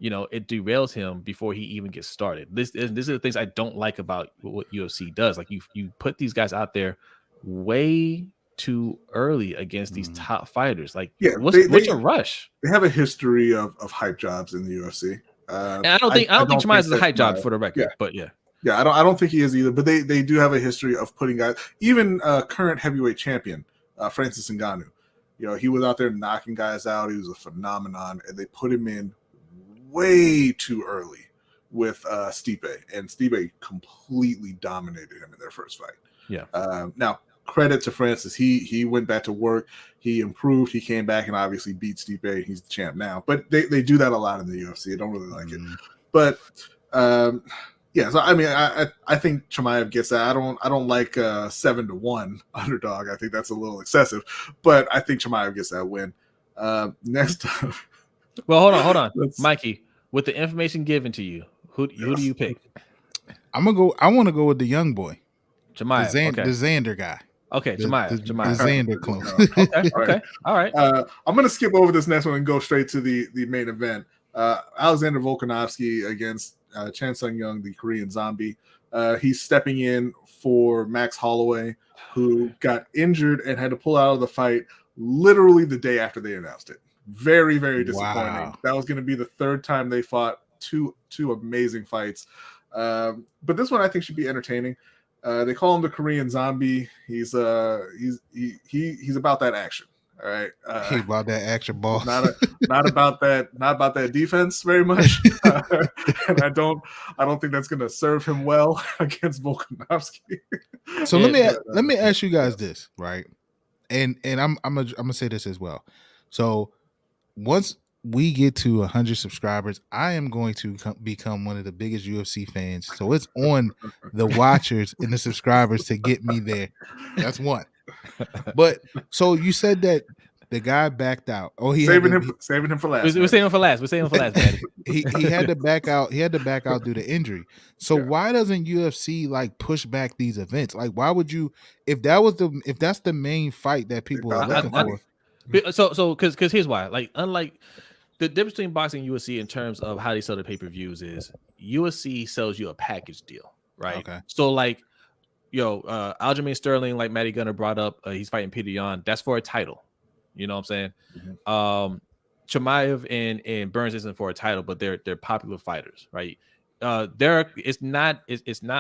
it derails him before he even gets started. These are the things I don't like about what UFC does. Like, you put these guys out there way too early against these top fighters. Like, what's a rush? They have a history of hype jobs in the UFC. And I don't think Chimaev is a hype job, for the record. But yeah, I don't think he is either. But they do have a history of putting guys, even current heavyweight champion Francis Ngannou. He was out there knocking guys out. He was a phenomenon, and they put him in way too early with Stipe, and Stipe completely dominated him in their first fight. Yeah. Now, credit to Francis. He went back to work. He improved. He came back and obviously beat Stipe. He's the champ now. But they do that a lot in the UFC. I don't really like it. But yeah, so I mean, I think Chimaev gets that. I don't like 7-1 underdog. I think that's a little excessive, but I think Chimaev gets that win. Next up. Well, hold on, Mikey. With the information given to you, who do you pick? I want to go with the young boy, Chimaev, the Xander guy. Okay, Chimaev. The Xander clone. Okay, all right. I'm gonna skip over this next one and go straight to the main event. Alexander Volkanovski against Chan Sung Young, the Korean zombie. He's stepping in for Max Holloway, who got injured and had to pull out of the fight literally the day after they announced it. Very, very disappointing. Wow. That was going to be the third time they fought two amazing fights. But this one I think should be entertaining. They call him the Korean zombie. He's about that action. All right, he about that action ball. Not about that defense very much, and I don't think that's going to serve him well against Volkanovski. So let me ask you guys this, right? And I'm gonna say this as well. So once we get to 100 subscribers, I am going to become one of the biggest UFC fans. So it's on the watchers and the subscribers to get me there. That's one. But so you said that the guy backed out. Oh, saving him for last. We're saving him for last. Daddy. he had to back out. He had to back out due to injury. So why doesn't UFC like push back these events? Like, why would you? If that's the main fight that people are looking for. So because here's why. Like, unlike the difference between boxing and UFC in terms of how they sell the pay-per-views is UFC sells you a package deal, right? Okay. So like, Aljamain Sterling, like Matty Gunner brought up, he's fighting Peter Yan. That's for a title. You know what I'm saying? Mm-hmm. Chimaev and Burns isn't for a title, but they're popular fighters, right? It's not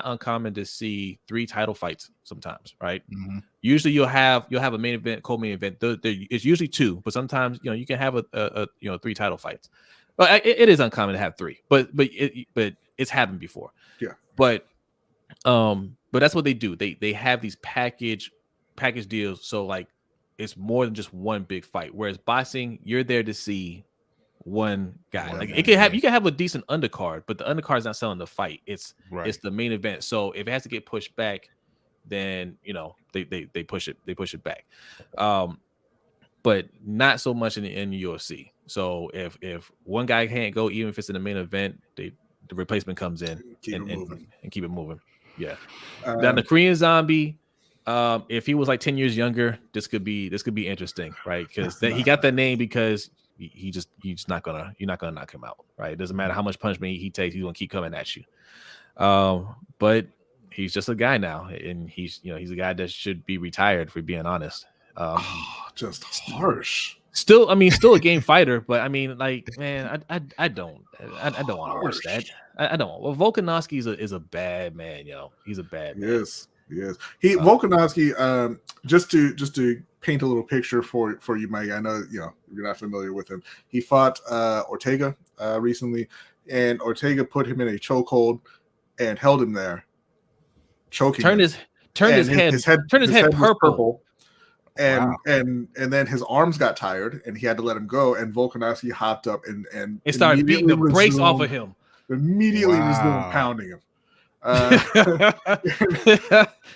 uncommon to see 3 title fights sometimes, right? Mm-hmm. Usually you'll have a main event, co-main event. It's usually 2, but sometimes you can have a 3 title fights. But it is uncommon to have 3, but it's happened before. Yeah. But But that's what they do. They have these package deals. So like it's more than just one big fight. Whereas boxing, you're there to see one guy. Like it can have you can have a decent undercard, but the undercard is not selling the fight. It's the main event. So if it has to get pushed back, then they push it back. But not so much in the UFC. So if one guy can't go, even if it's in the main event, the replacement comes in and keep it moving. Yeah. Now the Korean Zombie, if he was like 10 years younger, this could be interesting, right? Because he got that name because you're not gonna knock him out, right? It doesn't matter how much punishment he takes, he's gonna keep coming at you. But he's just a guy now, and he's a guy that should be retired, for being honest. Just harsh. Still a game fighter, but I mean, like, man, I don't want to watch that. I don't. Well, Volkanovski is a bad man, He's a bad man. Yes. Volkanovski. Just to paint a little picture for you, Mike. I know you're not familiar with him. He fought Ortega recently, and Ortega put him in a chokehold and held him there, choking. Turned his head purple. And then his arms got tired, and he had to let him go. And Volkanovski hopped up and started beating the brakes off of him. Immediately resumed pounding him.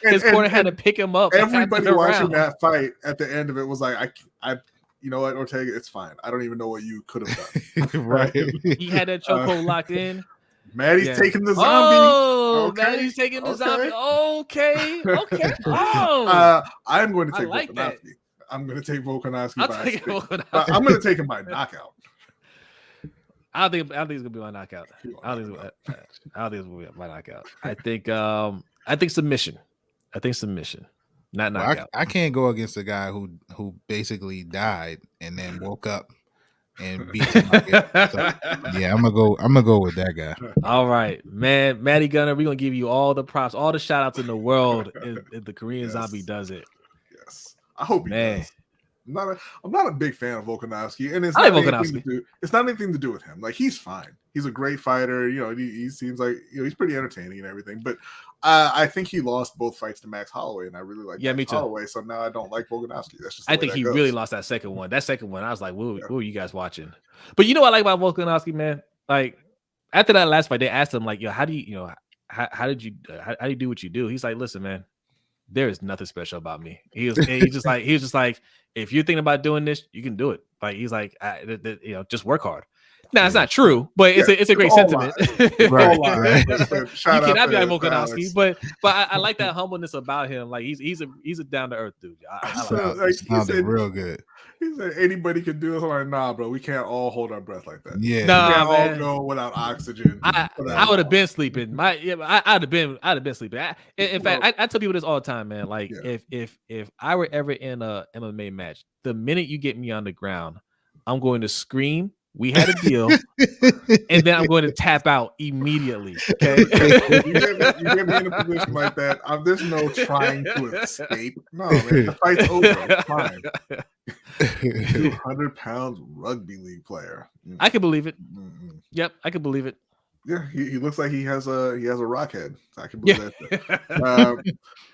His corner had to pick him up. Everybody watching that fight at the end of it was like, I you know what, Ortega, it's fine. I don't even know what you could have done. Right. He had that chokehold locked in. Maddie's taking the zombie. Oh, okay. Maddie's taking the zombie. Okay. Oh, I'm going to take like Volkanovski. I'm going to take Volkanovski. I'm going to take him by knockout. I don't think it's gonna be my knockout. I don't think it's gonna be my knockout. I think submission. Not knockout. I can't go against a guy who basically died and then woke up and beat him again. So, yeah, I'm gonna go with that guy. All right, man, Matty Gunner, we're gonna give you all the props, all the shout outs in the world if the Korean Zombie does it. Yes, I hope he does. I'm not a big fan of Volkanovski, and it's not anything to do with him. Like, he's fine. He's a great fighter. He seems like he's pretty entertaining and everything. But I think he lost both fights to Max Holloway, and I really like Max Holloway. So now I don't like Volkanovski. That's just. I think he really lost that second one. That second one, I was like, "What are you guys watching?" But what I like about Volkanovski, man. Like, after that last fight, they asked him like, "Yo, how do you do what you do?" He's like, "Listen, man, there is nothing special about me." He was just like, if you're thinking about doing this, you can do it. Like, he's like, just work hard. Now, it's not true, but it's a great sentiment. Right. You cannot be like Volkanovski, but I like that humbleness about him. Like, he's a down to earth dude. He sounded real good. He said anybody can do it. I'm like, nah, bro, we can't all hold our breath like that. Yeah, we can't all go without oxygen. I would have been sleeping. I'd have been sleeping. In fact, I tell people this all the time, man. Like, if I were ever in a MMA match, the minute you get me on the ground, I'm going to scream, "We had a deal," and then I'm going to tap out immediately. Okay, you get me in a position like that. There's no trying to escape. No, man, the fight's over. It's fine. 200 pounds rugby league player. I can believe it. Yep, I can believe it. Yeah, he looks like he has a rock head. So I can believe that.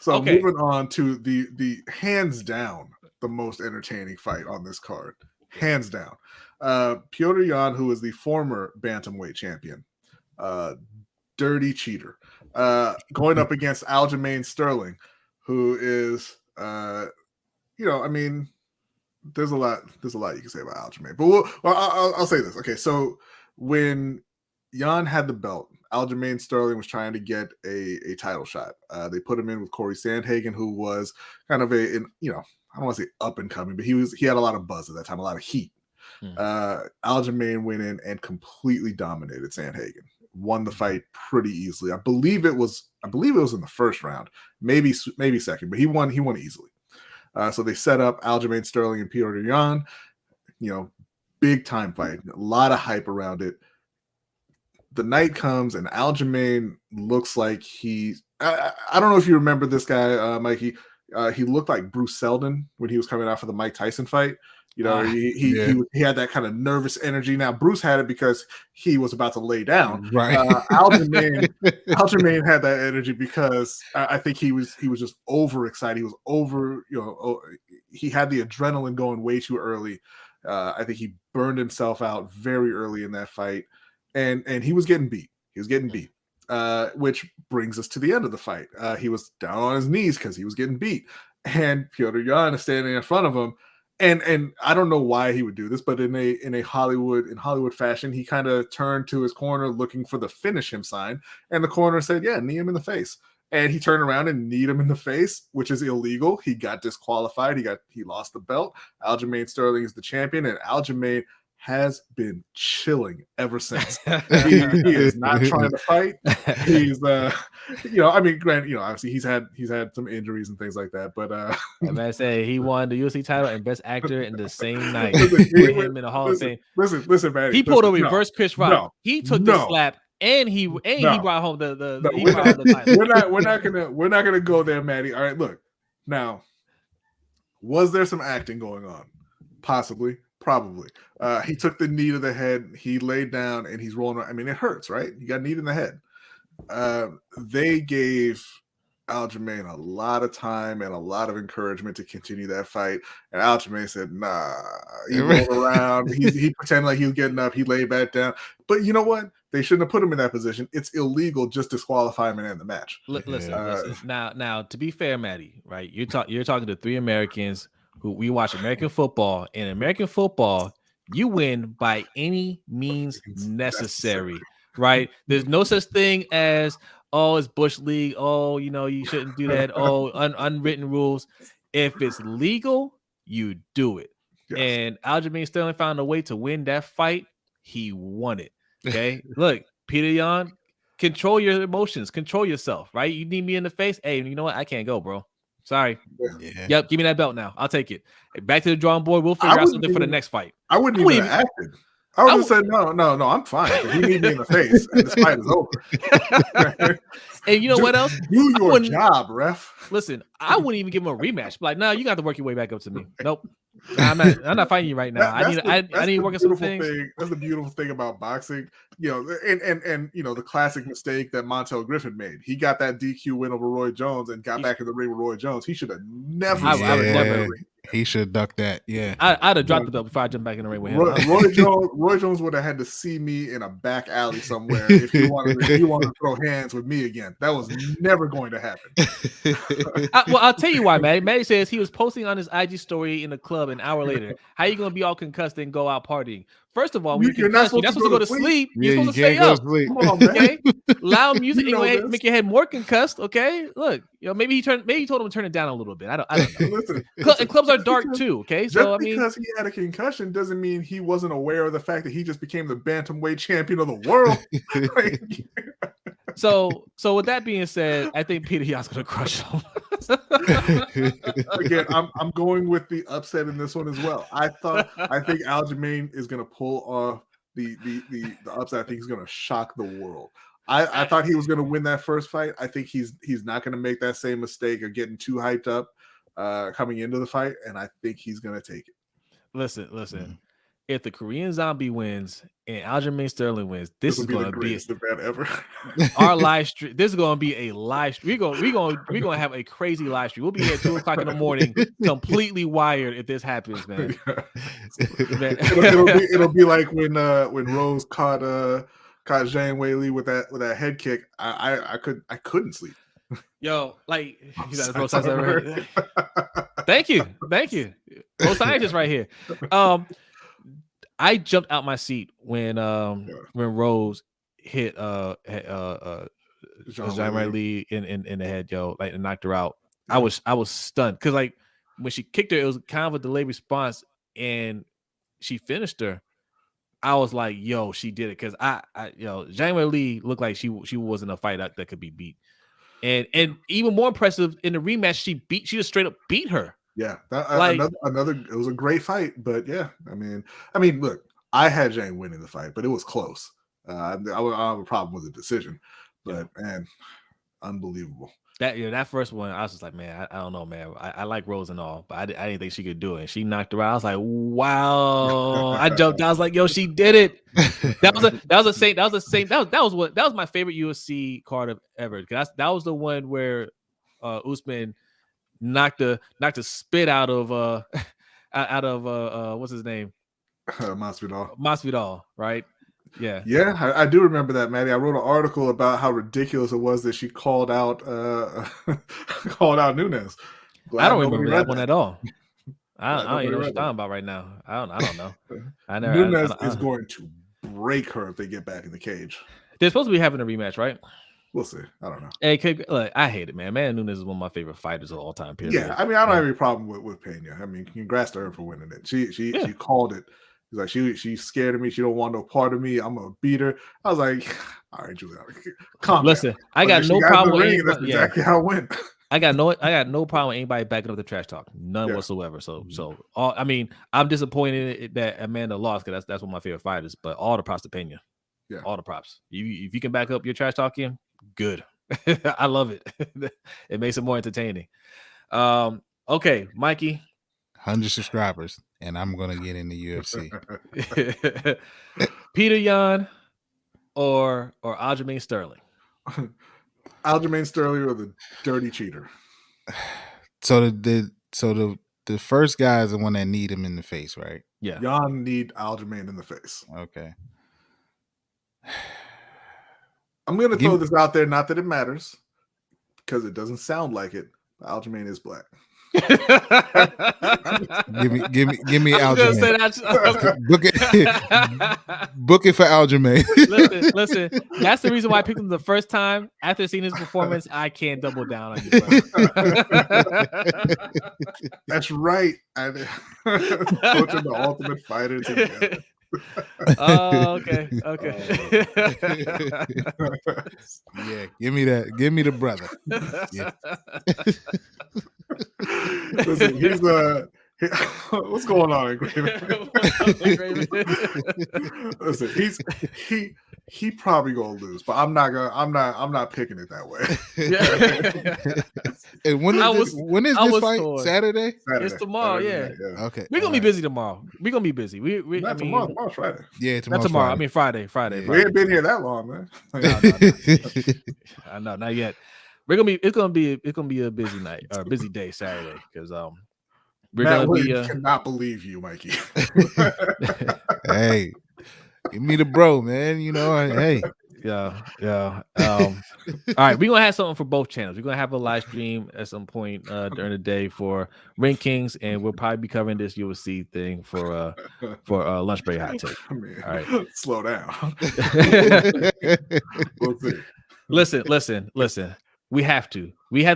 So moving on to the hands down the most entertaining fight on this card, hands down. Petr Yan, who is the former bantamweight champion, dirty cheater, going up against Aljamain Sterling, who is, there's a lot you can say about Aljamain, but I'll say this. Okay, so when Yan had the belt, Aljamain Sterling was trying to get a title shot. They put him in with Corey Sandhagen, who was kind of I don't want to say up and coming, but he had a lot of buzz at that time, a lot of heat. Aljamain went in and completely dominated Sandhagen, won the fight pretty easily. I believe it was in the first round, maybe second, but he won easily. So they set up Aljamain Sterling and Petr Yan, big time fight, a lot of hype around it. The night comes and Aljamain looks like I don't know if you remember this guy, Mikey. He looked like Bruce Seldon when he was coming out for the Mike Tyson fight. You know, he had that kind of nervous energy. Now Bruce had it because he was about to lay down. Right. Aljamain had that energy because I think he was just overexcited. He was he had the adrenaline going way too early. I think he burned himself out very early in that fight, and he was getting beat. Which brings us to the end of the fight. He was down on his knees because he was getting beat, and Petr Yan is standing in front of him. And I don't know why he would do this, but in Hollywood fashion, he kind of turned to his corner looking for the finish him sign, and the corner said, "Yeah, knee him in the face." And he turned around and kneed him in the face, which is illegal. He got disqualified. He lost the belt. Aljamain Sterling is the champion, and Aljamain has been chilling ever since. He is not trying to fight. He's obviously he's had some injuries and things like that. But I'm gonna say he won the UFC title and Best Actor in the same night. With him in the Hall of Fame. Listen, man. He pulled a reverse Chris Rock. No, he took the slap and he brought home the title. We're not gonna go there, Maddie. All right, look. Now, was there some acting going on? Possibly. Probably. He took the knee to the head. He laid down and he's rolling around. I mean, it hurts, right? You got kneed in the head. They gave Aljamain a lot of time and a lot of encouragement to continue that fight. And Aljamain said, nah. He rolled around. He pretended like he was getting up. He laid back down. But you know what? They shouldn't have put him in that position. It's illegal. Just disqualify him and end the match. Listen. Now, to be fair, Maddie, right? You're talking to three Americans who we watch American football. In American football, you win by any means necessary, right? There's no such thing as, it's Bush League. You shouldn't do that. Unwritten rules. If it's legal, you do it. Yes. And Aljamain Sterling found a way to win that fight. He won it. Okay? Look, Petr Yan, control your emotions. Control yourself, right? You need me in the face. Hey, you know what? I can't go, bro. Sorry. Yeah. Yep. Give me that belt now. I'll take it. Back to the drawing board. We'll figure out something for the next fight. I wouldn't even have acted. I would have said, no, I'm fine. If you need me in the face, and this fight is over. And you know what else? Do your job, ref. Listen, I wouldn't even give him a rematch. Like, no, you got to work your way back up to me. Nope. I'm not fighting you right now. I need to work on some things. That's the beautiful thing about boxing. And the classic mistake that Montel Griffin made. He got that DQ win over Roy Jones and got back in the ring with Roy Jones. He should have never. He should duck that. Yeah, I'd have dropped the belt before I jumped back in the ring with him. Roy Jones would have had to see me in a back alley somewhere if he wanted to throw hands with me again. That was never going to happen. I'll tell you why, Maddie. Maddie says he was posting on his IG story in the club an hour later. How you gonna be all concussed and go out partying? First of all, you're not supposed to go to sleep. You're supposed to stay up. Come on, man. Okay? Loud music make your head more concussed. Okay, look, maybe he told him to turn it down a little bit. I don't know. Listen, and clubs are dark too. Okay, so because he had a concussion doesn't mean he wasn't aware of the fact that he just became the bantamweight champion of the world. So with that being said, I think Petr Yan's gonna crush him. Again, I'm going with the upset in this one as well. I think Aljamain is gonna pull off the upset. I think he's gonna shock the world. I thought he was gonna win that first fight. I think he's not gonna make that same mistake of getting too hyped up coming into the fight, and I think he's gonna take it. Listen. Mm-hmm. If the Korean Zombie wins and Aljamain Sterling wins, this is going to be the event ever. Our live stream. This is going to be a live stream. We're going to have a crazy live stream. We'll be here at 2:00 in the morning, completely wired. If this happens, man. It'll be like when Rose caught Zhang Weili with that head kick. I couldn't sleep. Yo, like you got both sides right. Thank you. Both scientists right here. I jumped out my seat when Rose hit Zhang Weili in the head, like and knocked her out. I was stunned because like when she kicked her, it was kind of a delayed response, and she finished her. I was like, yo, she did it because Zhang Weili looked like she wasn't a fight that could be beat, and even more impressive in the rematch, she just straight up beat her. Yeah, another. It was a great fight, but yeah, I mean, look, I had Zhang winning the fight, but it was close. I have a problem with the decision, but man, unbelievable. that first one, I was just like, man, I don't know, man. I like Rose and all, but I didn't think she could do it. And she knocked her out. I was like, wow. I jumped. I was like, yo, she did it. That was my favorite UFC card ever. Because that was the one where Usman knocked the spit out of what's his name? Masvidal, right? Yeah, I do remember that, Maddie. I wrote an article about how ridiculous it was that she called out Nunes. I don't remember that one at all. I don't even know what you're talking about right now. I don't know. Nunes is going to break her if they get back in the cage. They're supposed to be having a rematch, right? We'll see. I don't know. Hey, look, I hate it, man. Nunes is one of my favorite fighters of all time. Period. Yeah, I mean, I don't have any problem with Pena. I mean, congrats to her for winning it. She called it. She's like, she's scared of me. She don't want no part of me. I'm gonna beat her. I was like, all right, Juliana, calm Listen, down. I got no problem with that's exactly how it went. I got no problem with anybody backing up the trash talk, none whatsoever. So I mean, I'm disappointed that Amanda lost because that's one of my favorite fighters. But all the props to Pena. Yeah, all the props. If you can back up your trash talking, good. I love it. It makes it more entertaining. Okay, Mikey. 100 subscribers, and I'm gonna get in the UFC. Peter Yan or Aljamain Sterling? Aljamain Sterling or the dirty cheater? So the first guy is the one that need him in the face, right? Yeah. Yan need Aljamain in the face. Okay. I'm gonna throw this out there, not that it matters, because it doesn't sound like it. But Aljamain is black. give me Aljamain. Book it for Aljamain. listen. That's the reason why I picked him the first time. After seeing his performance, I can't double down on you. That's right. Coaching the Ultimate Fighter together. Oh, okay. Yeah, give me that. Give me the brother. Yeah. Listen, he's what's going on, Graven? Listen, he probably gonna lose, but I'm not picking it that way. And when is this fight? Saturday? It's tomorrow. Saturday, yeah. Okay. We're gonna be busy tomorrow. We're gonna be busy. Tomorrow's Friday. Yeah, not tomorrow. I mean Friday. We ain't been here that long, man. No. I know, not yet. It's gonna be a busy night or a busy day Saturday because we're Matt gonna be. Cannot believe you, Mikey. Hey, give me the bro, man. You know, hey. Yeah. All right, we're gonna have something for both channels. We're gonna have a live stream at some point during the day for Ring Kings, and we'll probably be covering this UFC thing for lunch break hot take. Man, all right, slow down. We'll see. Listen. We have to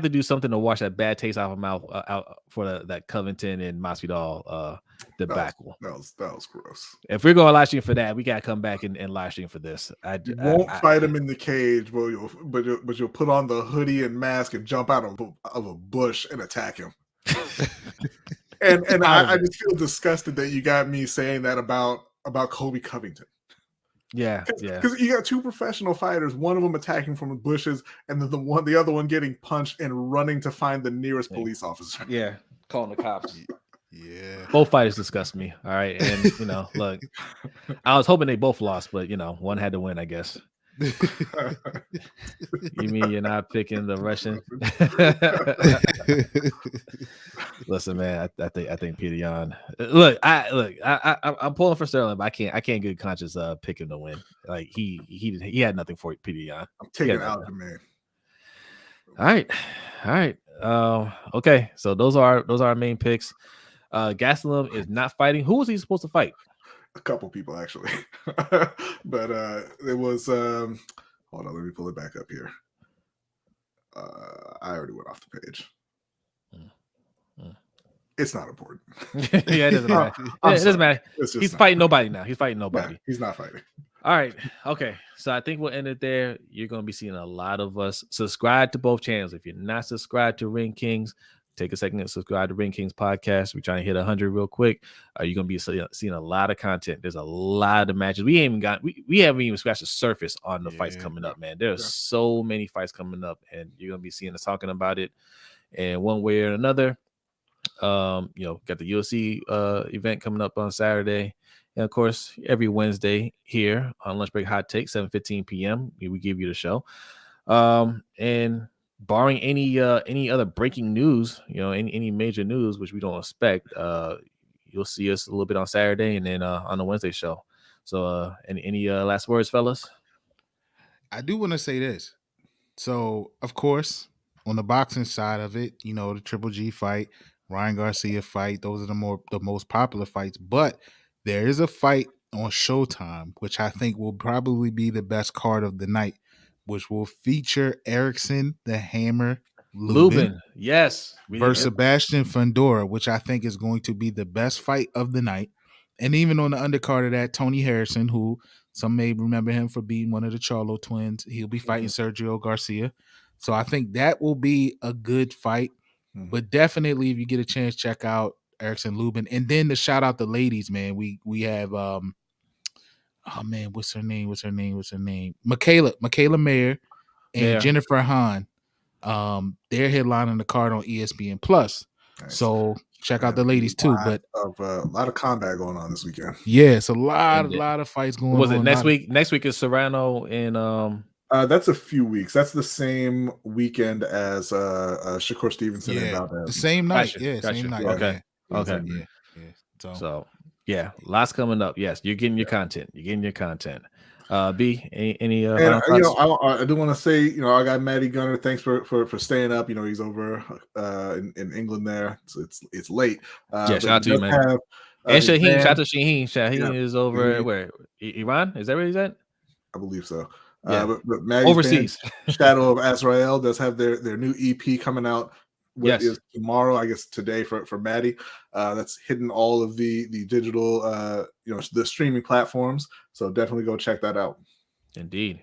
do something to wash that bad taste off of mouth out for that Covington and Masvidal debacle. That was gross. If we're going to live stream for that, we gotta come back and live stream for this. You won't fight him in the cage, but you'll put on the hoodie and mask and jump out of a bush and attack him. and I just feel disgusted that you got me saying that about Colby Covington. Yeah. Because you got two professional fighters, one of them attacking from the bushes, and then the other one getting punched and running to find the nearest police officer. Yeah, calling the cops. Yeah. Both fighters disgust me. All right, and look, I was hoping they both lost, but one had to win, I guess. You mean you're not picking the Russian? Listen, man, I think Peter Yan. I'm pulling for Sterling, but I can't get conscious pick him to win. Like he had nothing for Peter Yan. I'm taking out the man. All right. Okay, so those are our main picks. Gastelum is not fighting. Who was he supposed to fight? A couple people actually, but it was hold on, let me pull it back up here. I already went off the page. It's not important. Yeah, it doesn't matter. It doesn't matter. He's fighting nobody now. He's fighting nobody. Yeah, he's not fighting. All right. Okay. So I think we'll end it there. You're going to be seeing a lot of us. Subscribe to both channels. If you're not subscribed to Ring Kings, take a second and subscribe to Ring Kings podcast. We're trying to hit 100 real quick. You're gonna be seeing a lot of content. There's a lot of matches. We haven't even scratched the surface on the fights coming up, man. There's so many fights coming up, and you're gonna be seeing us talking about it, and one way or another. Got the UFC event coming up on Saturday. And of course, every Wednesday here on Lunch Break Hot Take, 7:15 p.m. We give you the show. And barring any other breaking news, any major news, which we don't expect, you'll see us a little bit on Saturday and then on the Wednesday show. So any last words, fellas? I do want to say this. So, of course, on the boxing side of it, the Triple G fight, Ryan Garcia fight, those are the most popular fights. But there is a fight on Showtime, which I think will probably be the best card of the night, which will feature Erickson the Hammer Lubin. Yes. Versus Sebastian Fundora, which I think is going to be the best fight of the night. And even on the undercard of that, Tony Harrison, who some may remember him for being one of the Charlo twins, he'll be fighting Sergio Garcia. So I think that will be a good fight. But definitely, if you get a chance, check out Erickson Lubin. And then to shout out the ladies, man, we have what's her name? Michaela Mayer and Jennifer Hahn. They're headlining the card on ESPN Plus. Nice. So check out the ladies too. But a lot of combat going on this weekend. Yeah, it's a lot of fights going on. Was it next week? Next week is Serrano and that's a few weeks. That's the same weekend as Shakur Stevenson and Valdez. The same night. Gotcha. Same night. Okay. Yeah. Lots coming up. Yes, you're getting your content. B, any I do want to say, I got Matty Gunner. Thanks for staying up. He's over in England there. So it's late. Shout out to you, man. And Shaheen, shout out to Shaheen. Shaheen is over where? Iran? Is that where he's at? I believe so. Yeah. But Maddie's overseas. band, Shadow of Azrael does have their new EP coming out. Is tomorrow, I guess today for Maddie. That's hitting all of the digital, the streaming platforms. So definitely go check that out. Indeed.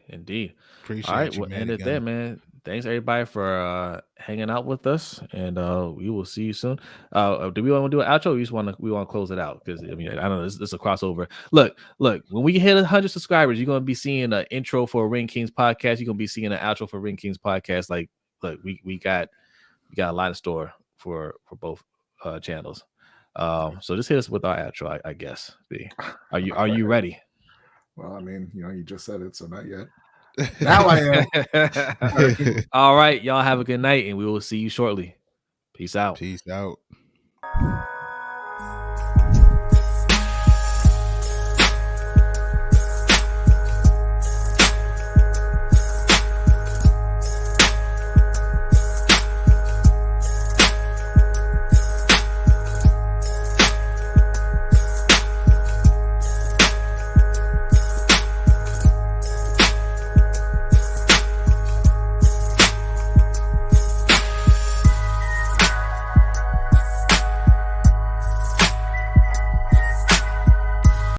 Appreciate all right, you, we'll end it there, man. Thanks everybody for hanging out with us, and we will see you soon. Do we want to do an outro? Or we want to close it out? Because I don't know, this is a crossover. Look, when we hit 100 subscribers, you're gonna be seeing an intro for Ring Kings podcast. You're gonna be seeing an outro for Ring Kings podcast. Like, look, we got a lot in store for both channels. So just hit us with our outro, I guess. B, are you ready? Well, you just said it, so not yet. Now I am. All right, y'all have a good night, and we will see you shortly. Peace out.